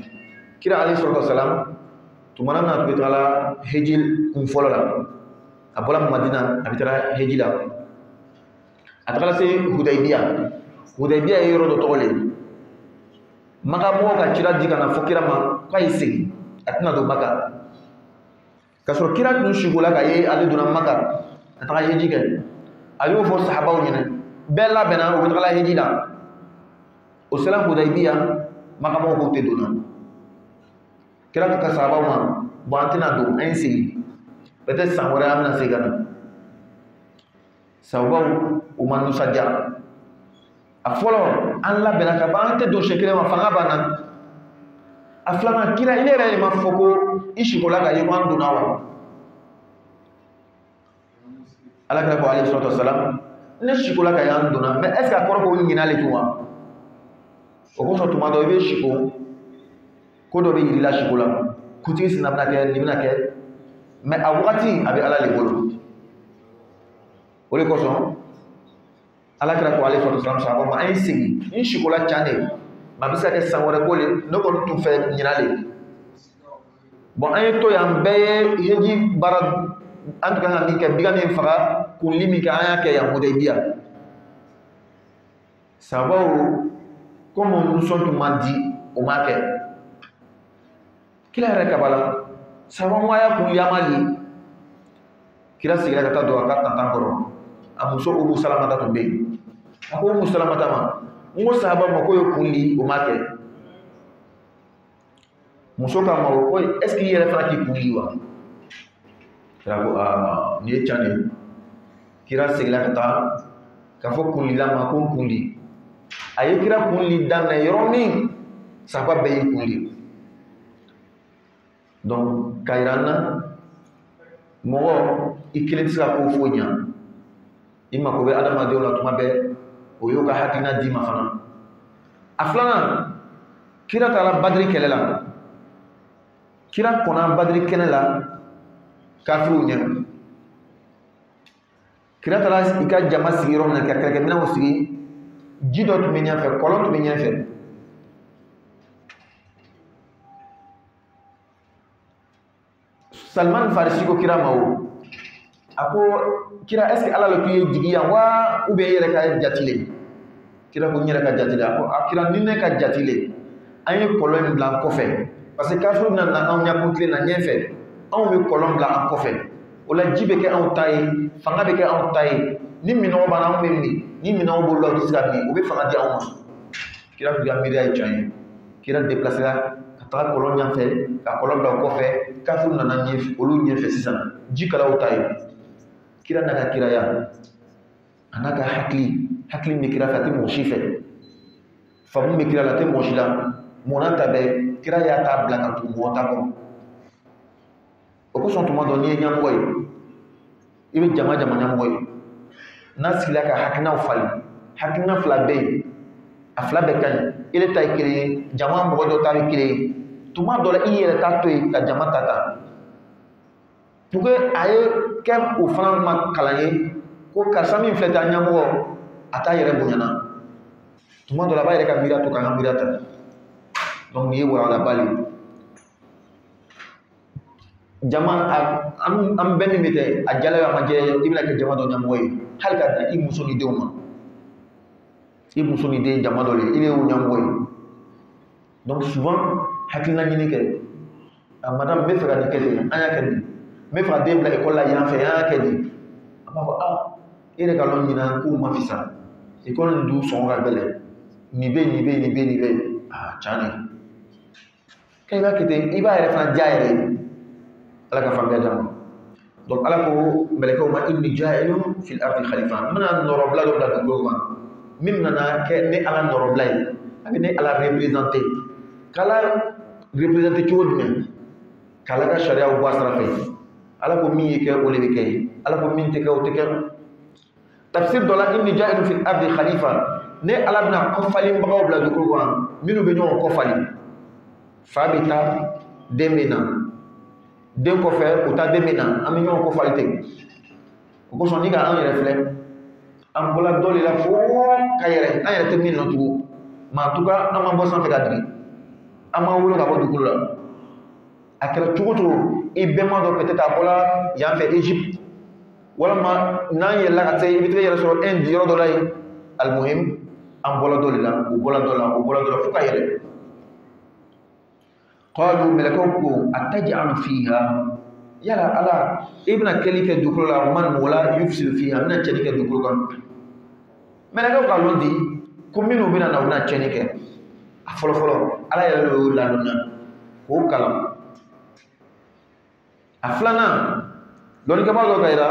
kira alayhi salatu wasalam tumana min na a tun bɛ taga heji kun fɔlɔ la, a bɔra Madina a bɛ taga heji la, a tagara se Hudaybiya. Hudaybiya ye yɔrɔ dɔ tɔgɔ le. Maka mɔgɔw ka kira di ka na fɔ kira ma k'a ye segin, a tɛna don Maka. K'a sɔrɔ kira tun sigola ka ye ale donna Maka ka taga heji kɛ. A y'o fɔ sahabaw ɲɛna, bɛɛ labɛnna u bɛ taga heji la. O sera Hudaybiya, Maka mɔgɔw k'u tɛ donna. Kira ka sahabaw ma, bon an tɛna don, an ye segin. Peut-être san wɛrɛ an bɛna segin ka na. Sahabaw u ma nisɔndiya. A fɔlɔ an labɛnna ka ban, an tɛ don siɲɛ kelen ma, fanga b'an na. A filanan kira ne yɛrɛ de ma fɔ ko i sikola ka ye ko an donna wa. Alakira ko alayhi salatu wasalam, ne sikola ka ye an donna, mais est ce que a kɔrɔ ko ɲinɛ le tun wa? O kosɔn tuma dɔ i bɛ siko, ko dɔ bɛ yir'i la siko la, kutigi sina bɛna kɛ, nin bɛna kɛ, mais a wagati a bɛ Ala de bolo. O de kosɔn alakira ko alayhi salatu wasalam sahabaw ma, an ye segin, n sikola can de, mais a bɛ se ka kɛ san wɛrɛ ko le, ne kɔni tun fɛ ɲinɛ le. Bon an ye to yan, bɛɛ ye heji baara, an tun kan ka min kɛ, biga min faga, kunli min kɛ, an y'a kɛ yan Hudaybiya. Sahabaw comme nisɔn tun man di, o m'a kɛ. Kira yɛrɛ kabala, sahabaw ma y'a kunli, a ma li. Kira sigira ka taa don a ka tantan kɔrɔ, a muso Umu Salamata tun bɛ yen. A ko Umu Salamata ma, n ko sahabaw ma ko ye kunli, o m'a kɛ. Muso k'a ma ko est ce que i yɛrɛ fana k'i kunli wa? Kira ko nin ye can de ye. Kira seginna ka taa k'a fɔ kunlila ma ko n kunli. A ye kira kunli daminɛ yɔrɔ min, sahaba bɛɛ y'i kunli. Donc k'a yira an na, mɔgɔ i kelen tɛ se ka ko foyi ɲa. I mako bɛ adamadenw la tuma bɛɛ, o y'o ka hakilina d'i ma fana. A filanan, kira taara Badiri kɛlɛ la. Kira kɔnna Badiri kɛnɛ la kafiriw ɲɛ. Kira taara i ka jama sigi yɔrɔ min na, ka kɛlɛkɛminɛnw sigi, ji dɔ tun bɛ ɲɛfɛ, kɔlɔn tun bɛ ɲɛfɛ. Salman Farisi ko kira ma o, a ko kira est ce que Ala le tun ye jigi yan wa ou bien i yɛrɛ ka jati le? Kira ko n yɛrɛ ka jati le. A ko kira ni ne ka jati le, an ye kɔlɔn in bila an kɔfɛ, parce que kafiriw bɛna na anw ɲɛkun tile na ɲɛfɛ, anw bɛ kɔlɔn bila an kɔfɛ. O la ji bɛ kɛ anw ta ye, fanga bɛ kɛ anw ta ye. Ni minɔgɔ b'an na anw bɛ min, ni minɔgɔ b'olu la u tɛ se ka min, u bɛ fanga di anw ma. Kira tun ka miiriya ye can ye. Kira déplacera ka taga kɔlɔn ɲɛfɛ, ka kɔlɔn bila o kɔfɛ, kafiriw nana olu ɲɛfɛ sisan, ji kɛla ta ye. Kira n'a ka kiraya, a n'a ka hakili bɛ kira fɛ, a tɛ mɔgɔ si fɛ. Faamu bɛ kira la, a tɛ mɔgɔ si la. Mɔna ta bɛɛ, kira y'a ta bila ka tugu mɔgɔ ta kɔrɔ. O kosɔn tuma dɔ n'i ye ɲɛmɔgɔ ye, i bɛ jama ɲɛmɔgɔ ye. N'a sigila ka hakilinaw falen, hakilina fila bɛ yen, a fila bɛɛ ka ɲi. Ele ta ye kelen ye, jama mɔgɔ dɔ ta ye kelen ye. Tuma dɔ la i yɛrɛ t'a to yen ka jama ta ta. Pour que a ye kɛ o fana ma kalan ye ko karisa min filɛ tan ɲɛmɔgɔ, a t'a yɛrɛ bonyana. Tuma dɔ la a b'a yɛrɛ ka miiriya to k'an ka miiriya ta. Donc nin ye walawalaba le ye. Jama an bɛɛ min bɛ kɛ a jala ye a ma jɛ i bɛna kɛ jama dɔ ɲɛmɔgɔ ye, hali ka dan i muso ni denw ma. I muso ni den jama dɔ le, i bɛ y'o ɲɛmɔgɔ ye. Donc souvent hakilina ɲini kɛ, madame n bɛ fɛ ka nin kɛ ten, an y'a kɛ nin. N bɛ fɛ ka den bila école la yan fɛ, an y'a kɛ nin. A b'a fɔ e yɛrɛ ka dɔn ɲinan k'u ma fisa, école nin dun sɔngɔ ka gɛlɛn, nin bɛ nin bɛ nin bɛ nin bɛ, can de. quand il va quitter il va être jaayé ala ka fambe dam donc ala ko meleko ma inni jaa'ilun fil ardi khalifa mana norobla do da ko ma mim nana ke ne ala norobla abi ne ala représenter kala représenter ci wodme kala ka sharia wa sara fe ala ko mi ke o le ke ala ko min te ke o te ke tafsir dola inni jaa'ilun fil ardi khalifa ne ala bina ko fali mbago bla do ko minu be ñoo ko fali fabita demena den ko fe o ta demena am ñoo ko fali te ko so ni ga an reflet am bola doli la fo kayere an yere te min no tu ma tuka na ma bo san fe gadri ama wolo ga bo du kula akira tugoto e be ma do peut-être abola ya fe Egypte wala ma nan yella ka tay bitre yella so en diro do lay al muhim am bola doli la o bola dola fu kayere qalu malakukum ataj'alu fiha yala ala ibna kelike dukulu la man wala yufsidu fiha na chenike dukulu kan malaka ko londi ko minu bina na una chenike afolo folo ala yala lo la donna ko kalam aflana loni ka bago kayra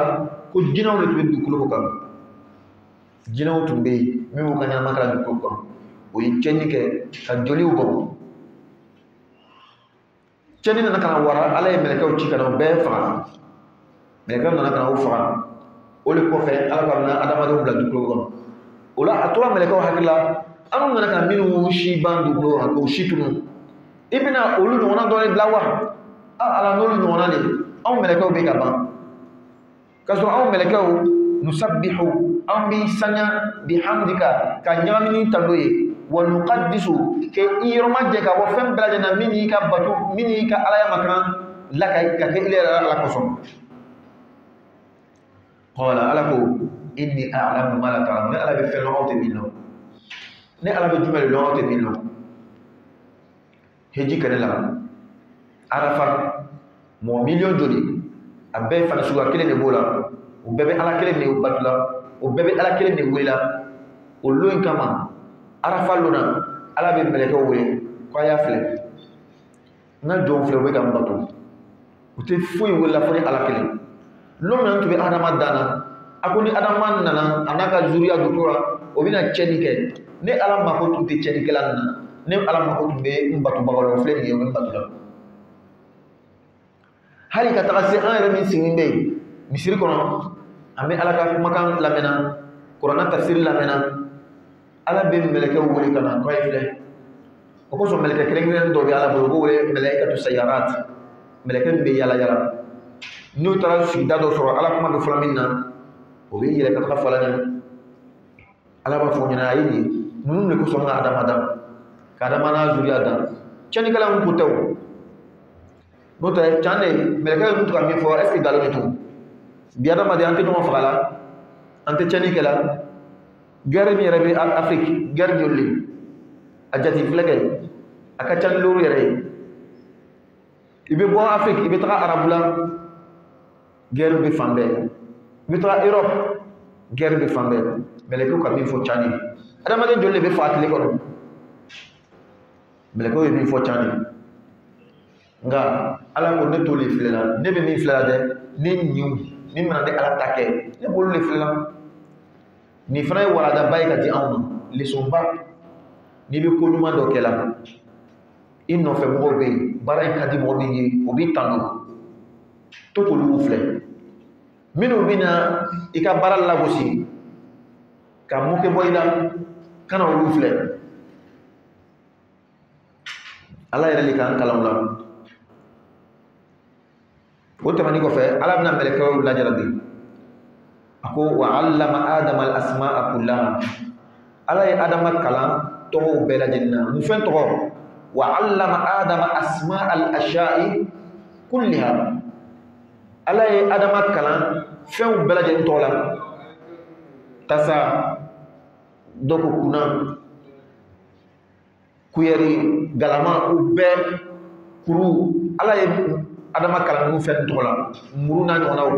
ko jinaw le tubi dukulu ko kam jinaw tumbe mi mo kanya makala dukulu ko o yi chenike ka joli ubo ceni nana kana wara ala ye melekaw ci kana bɛɛ faga melekaw nana kana o faga o le kɔfɛ ala ka bɛna adamadenw bila dugukolo kɔnɔ o la a tora melekaw hakili la anu nana kana minnu si ban dugukolo kan k'o si tunu i bɛna olu ɲɔgɔnna dɔ de bila wa ala n'olu ɲɔgɔnna de anw melekaw bɛ ka ban k'a sɔrɔ anw melekaw nusabbihu an b'i sanya bihamdika ka ɲagamini ta n'o ye wa nuqaddisu ke iroma je ka bo fem belaje na mini ka batu mini ka ala ya makran la ka ke ile ala ko son qala ala ko inni a'lamu ma la ta'lamun ala be fel no te billo ne ala be jumel no te billo heji kanela arafa mo million joli abe fa suwa kele ne bola o bebe ala kele ne batula o bebe ala kele ne wela o loin kama arafa lona ala be meleke wele ko ya fle na don fle we gam bato o te fuyi wala foni ala kele lo nan to be adama dana akoni adama nana anaka zuriya dokora o bina chenike ne ala mako to te chenike lan ne ala mako to be mbatu bagalo fle ni o mbatu la hali ka tagase an yɛrɛ min singin be misiri kɔnɔ an bɛ ala ka kumakan lamɛnna kuranna tafsiri lamɛnna ala bɛ mɛlɛkɛw wele ka na kɔye filɛ o kosɔn mɛlɛkɛ kelen-kelen dɔ bɛ ala bolo o b'o wele mɛlɛkɛtu sayarat mɛlɛkɛ min bɛ yala yala n'o taara sigida dɔ sɔrɔ ala kuma bɛ fɔla min na o bɛ yɛlɛ ka taga fɔ ala ɲɛna ala b'a fɔ ɲɛna a ye nin ye ninnu de kosɔn ka adama dan ka adama n'a zuriya dan cɛnnikɛla min ko tɛ o n'o tɛ can de mɛlɛkɛ ye mun to ka min fɔ est ce que nkalon de don bi adamaden an tɛ ɲɔgɔn faga la an tɛ cɛnni kɛ la guerre min yɛrɛ bɛ Afrique guerre joli a jati filɛkɛ a ka ca ni lori yɛrɛ ye i bɛ bɔ Afrique i bɛ taga arabu la guerre bɛ fan bɛɛ i bɛ taga Europe guerre bɛ fan bɛɛ mɛlɛkɛw ka min fɔ can de adamaden joli de bɛ faga tile kɔnɔ mɛlɛkɛw ye min fɔ can de nka ala ko ne to le filɛ la ne bɛ min filɛ la dɛ ne ɲiw min mana ne ala ta kɛ ne bolo le filɛ la nin fana ye waradaba ye ka di anw ma leçon ba n'i bɛ ko ɲuman dɔ kɛ la i nɔfɛ mɔgɔw bɛ yen baara in ka di mɔgɔ min ye o b'i tanu to k'olu filɛ minnu bɛ na i ka baara lagosi ka moke bɔ i la kana olu filɛ ala yɛrɛ le k'an kalan o la o tɛmɛnen kɔfɛ ala bɛna mɛlɛkɛw lajarabi a ko wa allama adama al asma'a kullaha ala ye adama kalan tɔgɔw bɛɛ lajɛlen na mun fɛn tɔgɔ wa allama adama asma'a al asha'i kulliha ala ye adama kalan fɛnw bɛɛ lajɛlen tɔgɔ la tasa dɔ ko kunna kuyɛri galama o bɛɛ kuru ala ye adama kalan ninnu fɛn tɔgɔ la muru n'a ɲɔgɔnnaw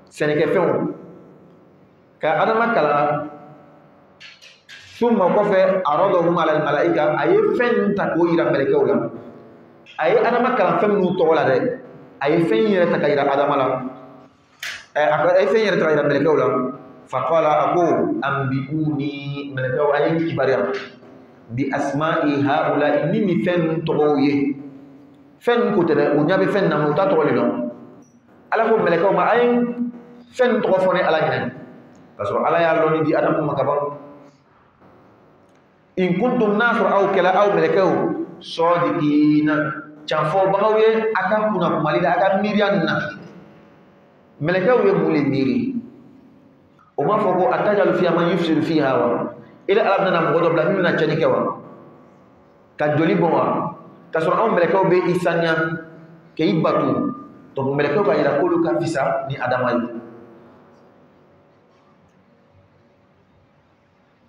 sɛnɛkɛfɛnw ka adama kalan summa kɔfɛ aradahum ala al-malaika a ye fɛn ta k'o yira mɛlɛkɛw la ay adama kalan fɛn minnu tɔgɔ la dɛ a ye fɛn yɛrɛ ta ka yira adama la a ye fɛn yɛrɛ ta ka yira mɛlɛkɛw la faqala a ko anbi'uni mɛlɛkɛw a ye kibaruya bi asma'i haula ni ni fɛn ninnu tɔgɔw ye fɛn ninnu ko tɛ dɛ u ɲɛ bɛ fɛn na u t'a tɔgɔ de dɔn ala ko mɛlɛkɛw ma a ye fɛn ninnu tɔgɔ fɔ ni ala ɲinɛ k'a sɔrɔ ala y'a lɔnni di adamu ma ka ban in kuntum n'a sɔrɔ aw kɛla aw mɛlɛkɛw sɔdikiina canfɔbagaw ye a ka kunna kumali la a ka miiriya ninnu na mɛlɛkɛw ye mun de miiri o b'a fɔ ko atajalu fiha man yufsidu fiha wa ila ala bɛna mɔgɔ dɔ bila min bɛna cɛnni kɛ wa ka joli bɔn wa k'a sɔrɔ anw mɛlɛkɛw bɛ i saniya k'i bato donc mɛlɛkɛw ka yira k'olu ka fisa ni adama ye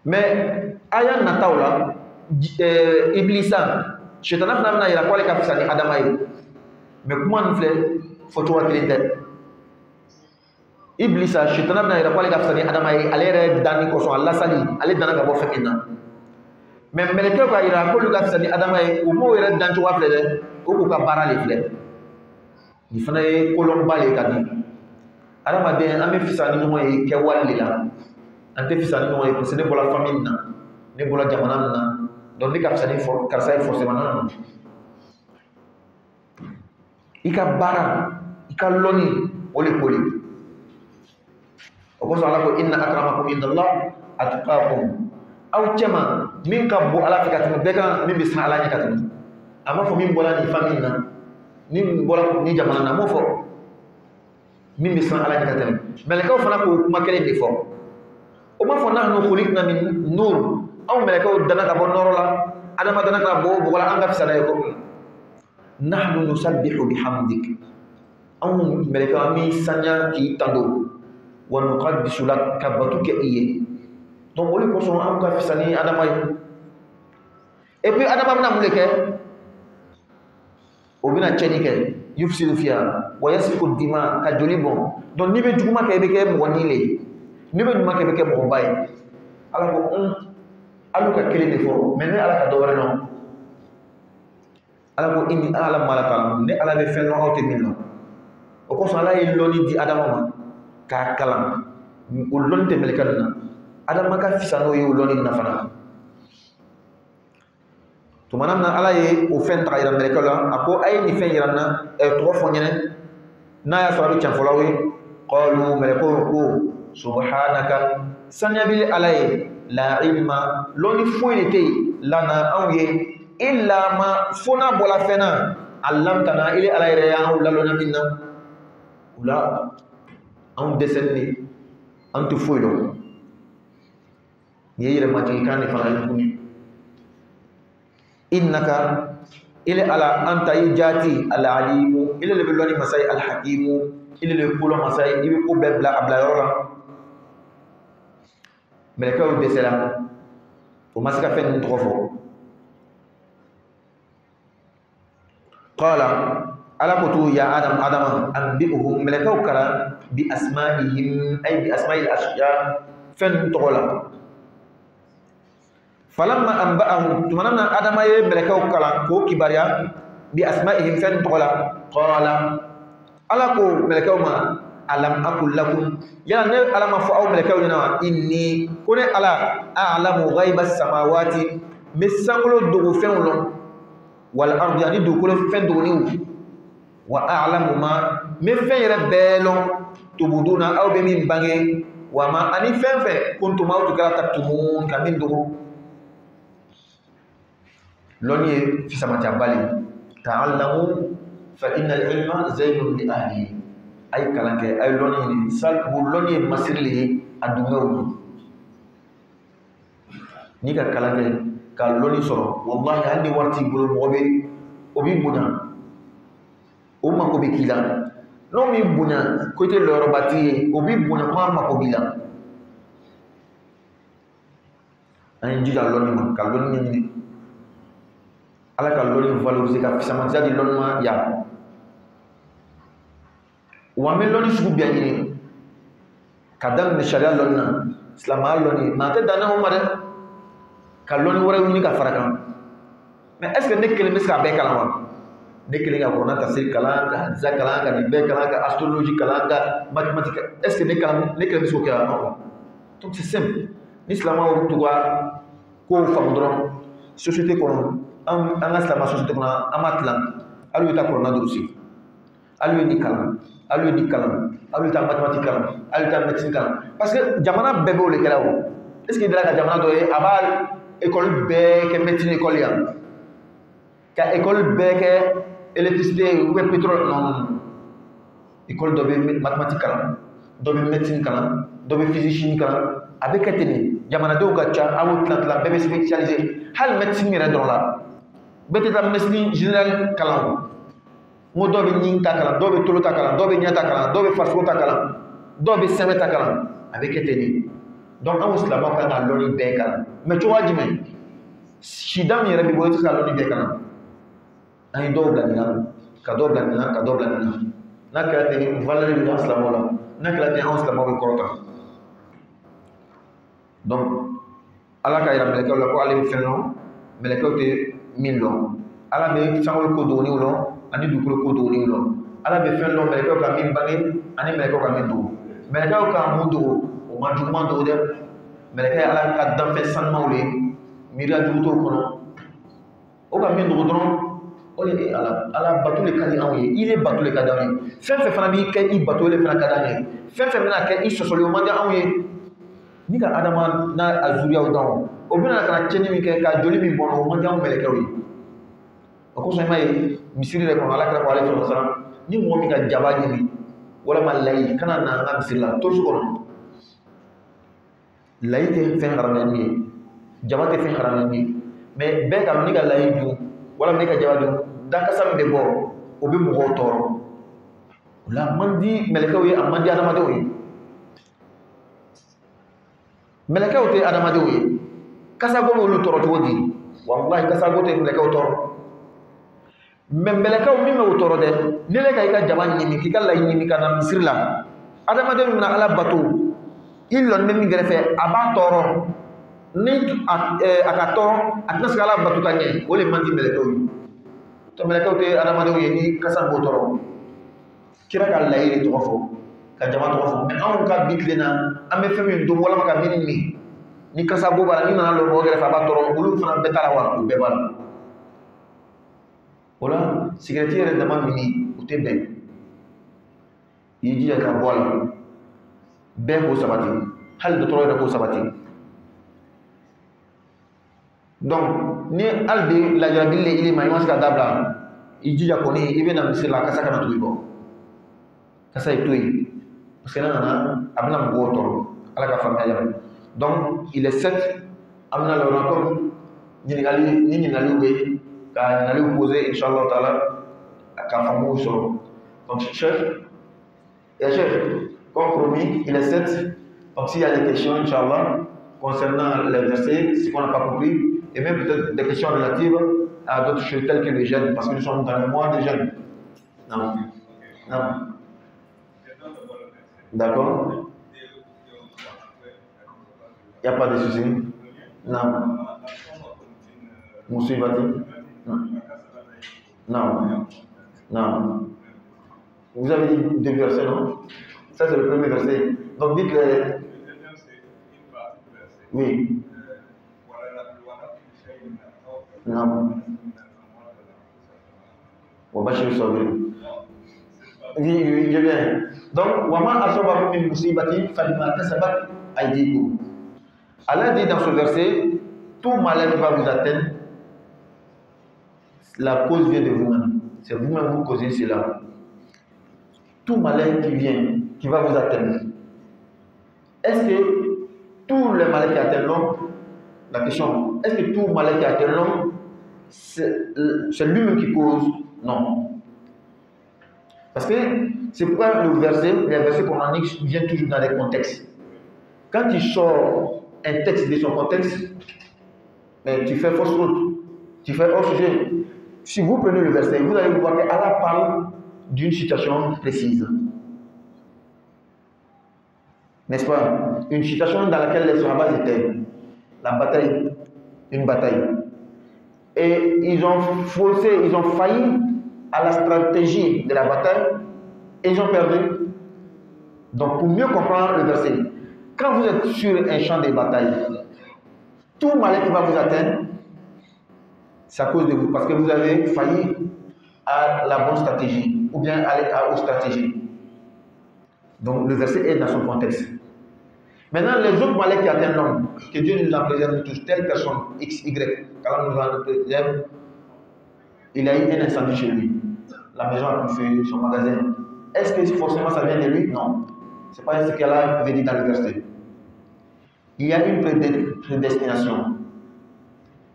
mais aya nataw la iblisa shetana fana bɛna yira k'ale ka fisa ni adama ye mais kuma nin filɛ fɔcogo kelen tɛ iblisa shetana bɛna yira k'ale ka fisa ni adama ye ale yɛrɛ danni kosɔn a lasali ale danna ka bɔ fɛn min na mais mɛlɛkɛw ka yira k'olu ka fisa ni adama ye u m'o yɛrɛ dan cogoya filɛ dɛ o k'u ka baara de filɛ nin fana ye kolɔnba le ka di adamaden an bɛ fisa ni ɲɔgɔn ye kɛwale de la an tɛ fisa ni ɲɔgɔn ye parce que ne bɔra famille na ne bɔra jamana min na donc ne ka fisa ni karisa ye forcément na i ka baara i ka lɔnni o le ko de o kosɔn ala ko inna akramakum indallah atqakum aw cɛma min ka bon ala fɛ ka tɛmɛ bɛɛ kan min bɛ siran ala ɲɛ ka tɛmɛ a m'a fɔ min bɔra nin famille na min bɔra nin jamana na a m'o fɔ min bɛ siran ala ɲɛ ka tɛmɛ mɛlɛkɛw fana k'o kuma kelen de fɔ o m'a fɔ nahnu khuliqna min nur anw mɛlɛkɛw danna ka bɔ nɔrɔ la adama danna ka bɔ bɔgɔ la an ka fisa n'a ye komi nahnu nusabbihu bihamdik anw mɛlɛkɛw an b'i saniya k'i tando wa nuqaddisu lak ka bato kɛ i ye donc o de kosɔn an ka fisa ni adama ye et puis adama bɛna mun de kɛ o bɛna cɛnni kɛ yufsidu fiha wa yasfiku dima ka joli bɔn donc n'i bɛ juguma kɛ i bɛ kɛ mɔgɔ nin le ye n'i bɛ ɲuman kɛ i bɛ kɛ mɔgɔba ye ala ko alu ka kelen de fɔ mais ne ala ka dɔ wɛrɛ dɔn ala ko inni a'lamu ma la ta'lamun ne ala bɛ fɛn dɔn aw tɛ min dɔn o kosɔn ala ye lɔnni di adama ma k'a kalan o lɔnni tɛ mɛlɛkɛ ninnu na adama ka fisa n'o ye o lɔnni na fana tumana min na ala ye o fɛn ta ka yira mɛlɛkɛw la a ko a ye nin fɛn yira n na tɔgɔ fɔ n ɲɛnɛ n'a y'a sɔrɔ a bɛ tiɲɛfɔlaw ye qalu mɛlɛkɛw ko subhanaka saniya bɛ ala ye la ilma lɔnni foyi de tɛ yen lana anw ye illa ma fo n'a bɔla fɛn na allamtana ile ala yɛrɛ y'anw lalɔnna min na o la anw dɛsɛlen de an tɛ foyi dɔn nin ye yɛrɛmajigikan de fana ye tuguni innaka ile ala anta i jaati al-alimu ile le bɛ lɔnni masa ye al-hakimu ile le kolon masa ye i bɛ ko bɛɛ bila a bila yɔrɔ la mɛlɛkɛw dɛsɛra o ma se ka fɛn ninnu tɔgɔ fɔ qala ala ko to ya adama anbi'uhum mɛlɛkɛw kalan bi asma'ihim ay bi asma'il ashya fɛn ninnu tɔgɔ la falamma anba'ahum tumana na adama ye mɛlɛkɛw kalan k'o kibariya bi asma'ihim fɛn tɔgɔ la qala ala ko mɛlɛkɛw ma alam aqul lakum yana ne ala ma fɔ aw mɛlɛkɛw ɲɛna wa inni ko ne ala a'lamu ghaiba samawati me sankolo dogo fɛnw lɔn wal ardi ani dugukolo fɛn dogoniw wa a'lamu ma me fɛn yɛrɛ bɛɛ lɔn tubuduna aw bɛ min bange wa ma ani fɛn fɛn kuntum aw tun kɛra taktumun ka min dogo lɔnni ye fisamantabali ta'allamu fa innal ilma zaynun li ahlihi ay kalan kɛ ay lɔnni ɲini sabu lɔnni ye masiri le ye a dungɛw ye n'i ka kalan kɛ ka lɔnni sɔrɔ wallahi hali ni wari t'i bolo mɔgɔ bɛ o b'i bonya o mako bɛ k'i la n'o m'i bonya ko i tɛ lɔyɔrɔba t'i ye o b'i bonya ko a mako b'i la an ye jija lɔnni ma ka lɔnni ɲini ala ka lɔnni valoriser ka fisamantiya di lɔnni ma yan wa an bɛ lɔnni sugu bɛɛ ɲini ka daminɛ sariya lɔnni na silamɛya lɔnni maa tɛ dan ne ma dɛ ka lɔnni wɛrɛw ɲini ka fara kan mais est ce que ne kelen bɛ se k'a bɛɛ kalan wa ne kelen ka corona ka se kalan ka hadisa kalan ka nin bɛɛ kalan ka astrologie kalan ka mathématique est-ce que ne kelen bɛ se k'o kɛ wa non donc c'est simple ni silamɛw t'u ka kow faamu dɔrɔn société kɔnɔ an ka silamɛ société kɔnɔ an b'a tilan hali u ta corona dɔrɔn sigi hali u ni kalan hali u ni kalan hali u ta mathématique kalan hali u ta médecine kalan parce que jamana bɛɛ b'o de kɛra o est-ce que i dara ka jamana dɔ ye a b'a école bɛɛ kɛ médecine école yan ka école bɛɛ kɛ électricité ou bien pétrole non école dɔ bɛ mathématique kalan dɔ bɛ médecine kalan dɔ bɛ physique chimie kalan a bɛ kɛ ten de jamanadenw ka ca a b'o tilan bɛɛ bɛ spécialisé hali médecine yɛrɛ dɔrɔn la bɛɛ tɛ taa médecine générale kalan o n ko dɔw bɛ ɲin ta kalan dɔw bɛ tolo ta kalan dɔw bɛ ɲɛ ta kalan dɔw bɛ farisogo ta kalan dɔw bɛ sɛbɛn ta kalan a bɛ kɛ ten de donc anw silamɛw kan ka lɔnni bɛɛ kalan mais cogoya jumɛn sida min yɛrɛ b'i bolo i tɛ se ka lɔnni bɛɛ kalan an ye dɔw bila nin na ka dɔw bila nin na ka dɔw bila nin na n'a kɛra ten valeur bɛ an silamɛw la n'a kɛra ten anw silamɛw bɛ kɔrɔta donc ala ka yira mɛlɛkɛw la ko ale bɛ fɛn dɔn mɛlɛkɛw tɛ min dɔn ala bɛ sankolo ko dogoniw dɔn ani dugukolo ko dogoniw dɔn ala bɛ fɛn dɔn mɛlɛkɛw ka min bange ani mɛlɛkɛw ka min dogo mɛlɛkɛw ka mun dogo o ma juguman dogo dɛ mɛlɛkɛ ye ala ka danfɛn sanumaw de ye miiriya jugu t'o kɔnɔ o ka min dogo dɔrɔn o de ye ala bato le ka di anw ye i de bato le ka di anw ye fɛn fɛn fana b'i kɛ i bato le fana ka di an ye fɛn fɛn bɛna kɛ i sɔsɔli o man di anw ye ni ka adama n'a a zuriyaw dɔn o bɛna ka na tiɲɛni min kɛ ka joli min bɔn o man di anw mɛlɛkɛw ye o kosɔn i m'a ye misiri de kɔnɔ ala kɛra ko ale sɔrɔ siran ni mɔgɔ min ka jaba ɲini walama layi kana na an ka misiri la to su kɔnɔ layi tɛ fɛn haramu ye jaba tɛ fɛn haramu ye mais bɛɛ ka dɔn ni ka layi dun walama ne ka jaba dun dakasa min bɛ bɔ o bɛ mɔgɔw tɔɔrɔ o la man di mɛlɛkɛw ye a man di adamadenw ye mɛlɛkɛw tɛ adamadenw ye kasago b'olu tɔɔrɔ cogo di walahi kasago tɛ mɛlɛkɛw tɔɔrɔ mais mɛlɛkɛw min bɛ o tɔɔrɔ dɛ ne le ka i ka jaba ɲimi k'i ka layi ɲimi ka na misiri la adamaden min bɛna ala bato i lɔni bɛ min kɛrɛfɛ a b'a tɔɔrɔ ni a ka tɔɔrɔ a tɛna se ka ala bato ka ɲɛ o de man di mɛlɛkɛw ye to mɛlɛkɛw tɛ adamadenw ye ni kasa b'o tɔɔrɔ kira ka layi de tɔgɔ fɔ ka jama tɔgɔ fɔ mais anw ka bi tile na an bɛ fɛn min don walama ka min min ni kasa b'o b'a la ni nana lɔ mɔgɔ kɛrɛfɛ a b'a tɔɔrɔ olu fana bɛɛ t'a la wa u bɛɛ b'a la o la sigɛrɛti yɛrɛ dama mini o tɛ bɛn i jija ka bɔ a la bɛɛ k'o sabati hali dɔgɔtɔrɔ yɛrɛ k'o sabati donc ni hali bi lajarabi le i ma i ma se ka dabila i jija kɔni i bɛ na misiri la kasa kana tugu i kɔ kasa ye to yen parce que n'a nana a bɛna mɔgɔw tɔɔrɔ ala ka faamuya jara donc il est 7 an bɛna la encore ɲininkali ni ɲininkaliw bɛ yen ka ɲininkaliw poser inchallah taala ka faamuw sɔrɔ donc chef comme promis il est 7 donc s'il y a des questions inchallah concernant les versets ce qu'on n'a pas compris et même peut-être des questions relatives à d'autres choses telles que les jeunes parce que nous sommes dans le mois des jeunes. Non. D'accord. Il n'y a pas de souci. Non. Moussibati. Non. Vous avez dit 2 versets, non? Ça, c'est le premier verset. Donc, dites-le. Oui. Non. On va chez le sauver. Oui, je viens. Donc, Wama asobakum min musibati falima kasabat aydikum. Allah dit dans ce verset, tout malheur qui va vous atteindre, la cause vient de vous-même. C'est vous-même vous causez cela. Tout malheur qui vient, qui va vous atteindre. Est-ce que tout le malheur qui atteint l'homme, la question, est-ce que tout malheur qui atteint l'homme, c'est lui-même qui cause? Non. Parce que c'est pourquoi les versets coraniques viennent toujours dans des contextes. Quand tu sors un texte de son contexte, mais tu fais fausse route, tu fais hors sujet. Si vous prenez le verset, vous allez voir qu'Allah parle d'une situation précise. N'est-ce pas? Une situation dans laquelle les Sahabas étaient. La bataille, une bataille. Et ils ont faussé, ils ont failli à la stratégie de la bataille et ils ont perdu. Donc, pour mieux comprendre le verset, quand vous êtes sur un champ de bataille, tout malheur qui va vous atteindre, c'est à cause de vous, parce que vous avez failli à la bonne stratégie, ou bien aux stratégies. Donc, le verset est dans son contexte. Maintenant, les autres malheurs qui atteignent l'homme, que Dieu nous en préserve tous, telle personne, X, Y, quand nous en préserve, il a eu un incendie chez lui. La maison a pris feu, son magasin. Est-ce que forcément ça vient de lui? Non. Ce n'est pas ce qu'elle avait dit dans le verset. Il y a une prédestination.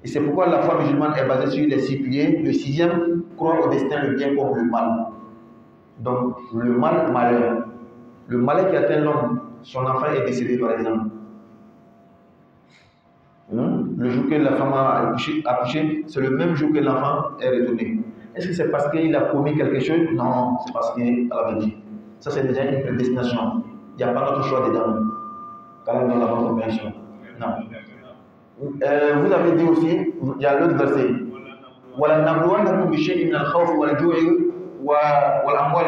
Et c'est pourquoi la foi musulmane est basée sur les 6 piliers. Le 6e croit au destin, le bien comme le mal. Donc, le mal, malheur. Le malheur qui atteint l'homme, son enfant est décédé par exemple. Le jour que la femme a accouché, c'est le même jour que l'enfant est retourné. Est-ce que c'est parce qu'il a commis quelque chose? Non, c'est parce qu'elle avait dit. Ça, c'est déjà une prédestination. Il n'y a pas d'autre choix dedans. Quand même dans la bonne compréhension. Non. Vous avez dit aussi, il y a l'autre verset. وَلَنَبْلُوَنَّكُمْ بِشَيْءٍ مِنَ الْخَوْفِ وَالْجُوعِ وَالْأَمْوَالِ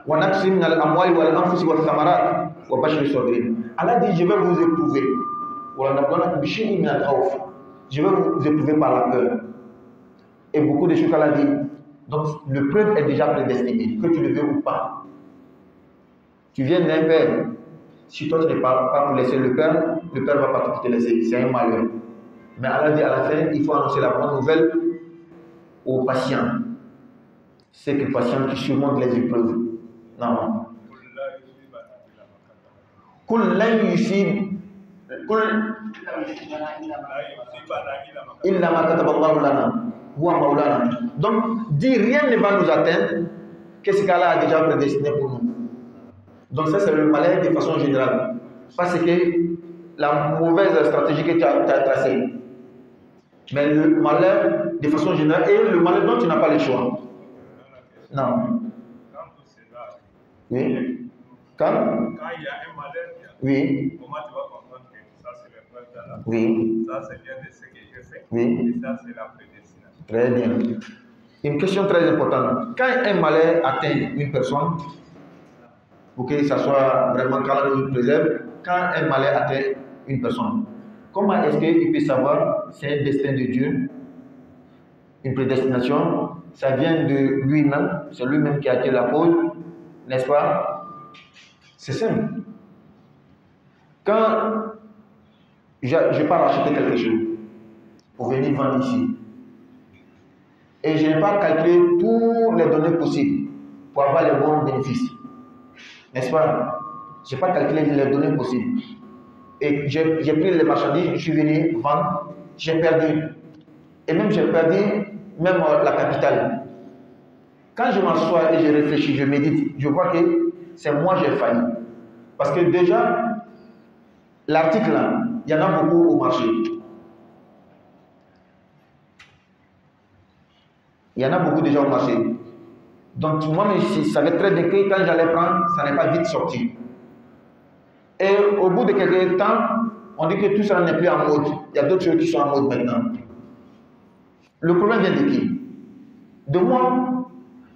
وَنَقْصٍ مِنَ الْأَمْوَالِ وَالْأَنفُسِ وَالثَّمَرَاتِ وَبَشِّرِ الصَّابِرِينَ. Allah dit, je vais vous éprouver. وَلَنَبْلُوَنَّكُمْ بِشَيْءٍ مِنَ الْخَوْفِ. Je vais vous éprouver par la peur. Et beaucoup de choses qu'Allah dit. Donc, le preuve est déjà prédestiné, que tu le veux ou pas. Tu viens d'un père. Si toi tu n'es pas pour laisser le père ne va pas te laisser. C'est un malheur. Mais Allah dit à la fin, il faut annoncer la bonne nouvelle aux patients. C'est que les patients qui surmontent les épreuves. Non. Donc, dit rien ne va nous atteindre. Qu'est-ce qu'Allah a déjà prédestiné pour nous? Donc ça c'est le malheur de façon générale. Parce que la mauvaise stratégie que tu as tracée. Mais le malheur de façon générale et le malheur dont tu n'as pas le choix. Non. Oui. Quand il y a un malheur, oui. Comment tu vas comprendre que ça c'est le preuve d'Allah? Oui. Ça c'est bien de ce que je fais. Oui. Et ça c'est la prédestination. Très bien. Une question très importante. Quand un malheur atteint une personne, pour que ça soit vraiment qu'Allah nous préserve, quand un malheur atteint une personne, comment est-ce qu'il peut savoir si c'est un destin de Dieu, une prédestination? Ça vient de lui-même, c'est lui-même qui a été la cause, n'est-ce pas? C'est simple. Quand je pars acheter quelque chose pour venir vendre ici, et je n'ai pas calculé toutes les données possibles pour avoir les bons bénéfices, n'est-ce pas? Je n'ai pas calculé les données possibles. Et j'ai pris les marchandises, je suis venu vendre, j'ai perdu. Et même j'ai perdu même la capitale. Quand je m'assois et je réfléchis, je médite, je vois que c'est moi j'ai failli. Parce que déjà, l'article là, il y en a beaucoup au marché. Il y en a beaucoup déjà au marché. Donc moi, je savais très bien que quand j'allais prendre, ça n'est pas vite sorti. Et au bout de quelques temps, on dit que tout ça n'est plus en mode. Il y a d'autres choses qui sont en mode maintenant. Le problème vient de qui? De moi.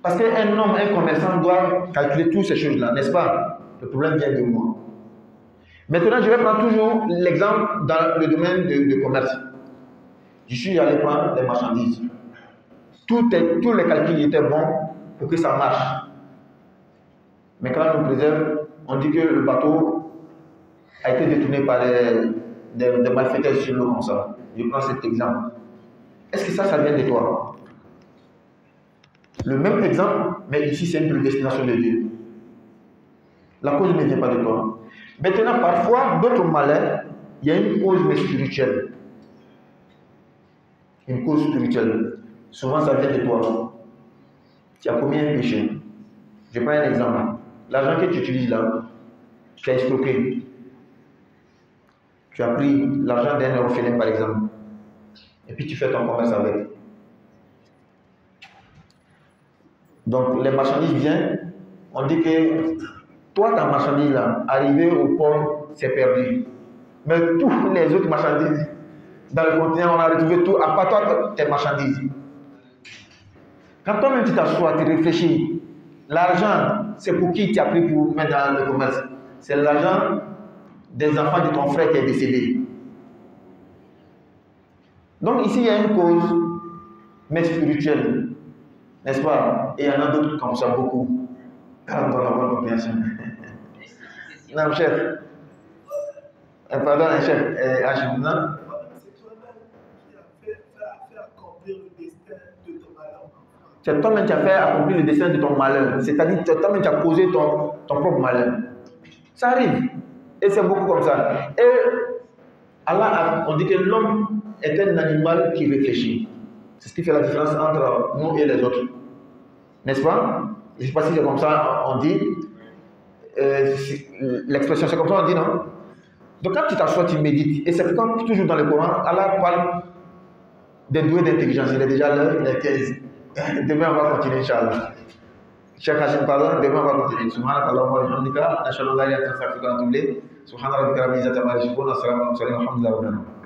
Parce qu'un homme, un commerçant doit calculer toutes ces choses-là, n'est-ce pas? Le problème vient de moi. Maintenant, je vais prendre toujours l'exemple dans le domaine de commerce. Je suis allé prendre les marchandises. Tous les calculs étaient bons pour que ça marche. Mais quand on nous préserve, on dit que le bateau a été détourné par des malfaiteurs sur l'eau comme ça. Je prends cet exemple. Est-ce que ça vient de toi? Le même exemple, mais ici c'est une prédestination de Dieu. La cause ne vient pas de toi. Maintenant, parfois, d'autres malheurs, il y a une cause mais spirituelle. Une cause spirituelle. Souvent, ça vient de toi. Tu as commis un péché. Je prends un exemple. L'argent que tu utilises là, tu as escroqué. Tu as pris l'argent d'un orphelin, par exemple. Et puis tu fais ton commerce avec. Donc, les marchandises viennent. On dit que toi, ta marchandise là, arrivé au port, c'est perdu. Mais tous les autres marchandises, Dans le continent, on a retrouvé tout, à part toi, tes marchandises. Quand toi-même tu t'assois, tu réfléchis, l'argent, c'est pour qui tu as pris pour mettre dans le commerce? C'est l'argent des enfants de ton frère qui est décédé. Donc ici, il y a une cause, mais spirituelle, n'est-ce pas? Et il y en a d'autres comme ça, beaucoup. Quand on a bonne compréhension. Non, chef. Pardon, chef. Hachim, non? C'est toi-même qui as fait accomplir le destin de ton malheur. C'est-à-dire que toi-même qui as causé ton propre malheur. Ça arrive. Et c'est beaucoup comme ça. Et Allah, on dit que l'homme est un animal qui réfléchit. C'est ce qui fait la différence entre nous et les autres. N'est-ce pas? Je ne sais pas si c'est comme ça, on dit. L'expression, c'est comme ça, on dit, non? Donc quand tu t'assois, tu médites. Et c'est comme toujours dans le Coran, Allah parle des doués d'intelligence. Il est déjà l'heure, il est 15. Demain, on va continuer, Inch'Allah. Cheikh Hashim, pardon, demain, on va continuer. Subhanallah wa bihamdika, ashhadu an la ilaha illa anta astaghfiruka wa atubu ilayk. Subhana rabbika rabbil izzati amma yasifun, wa salamun ala al mursalin, walhamdulillahi rabbil alamin.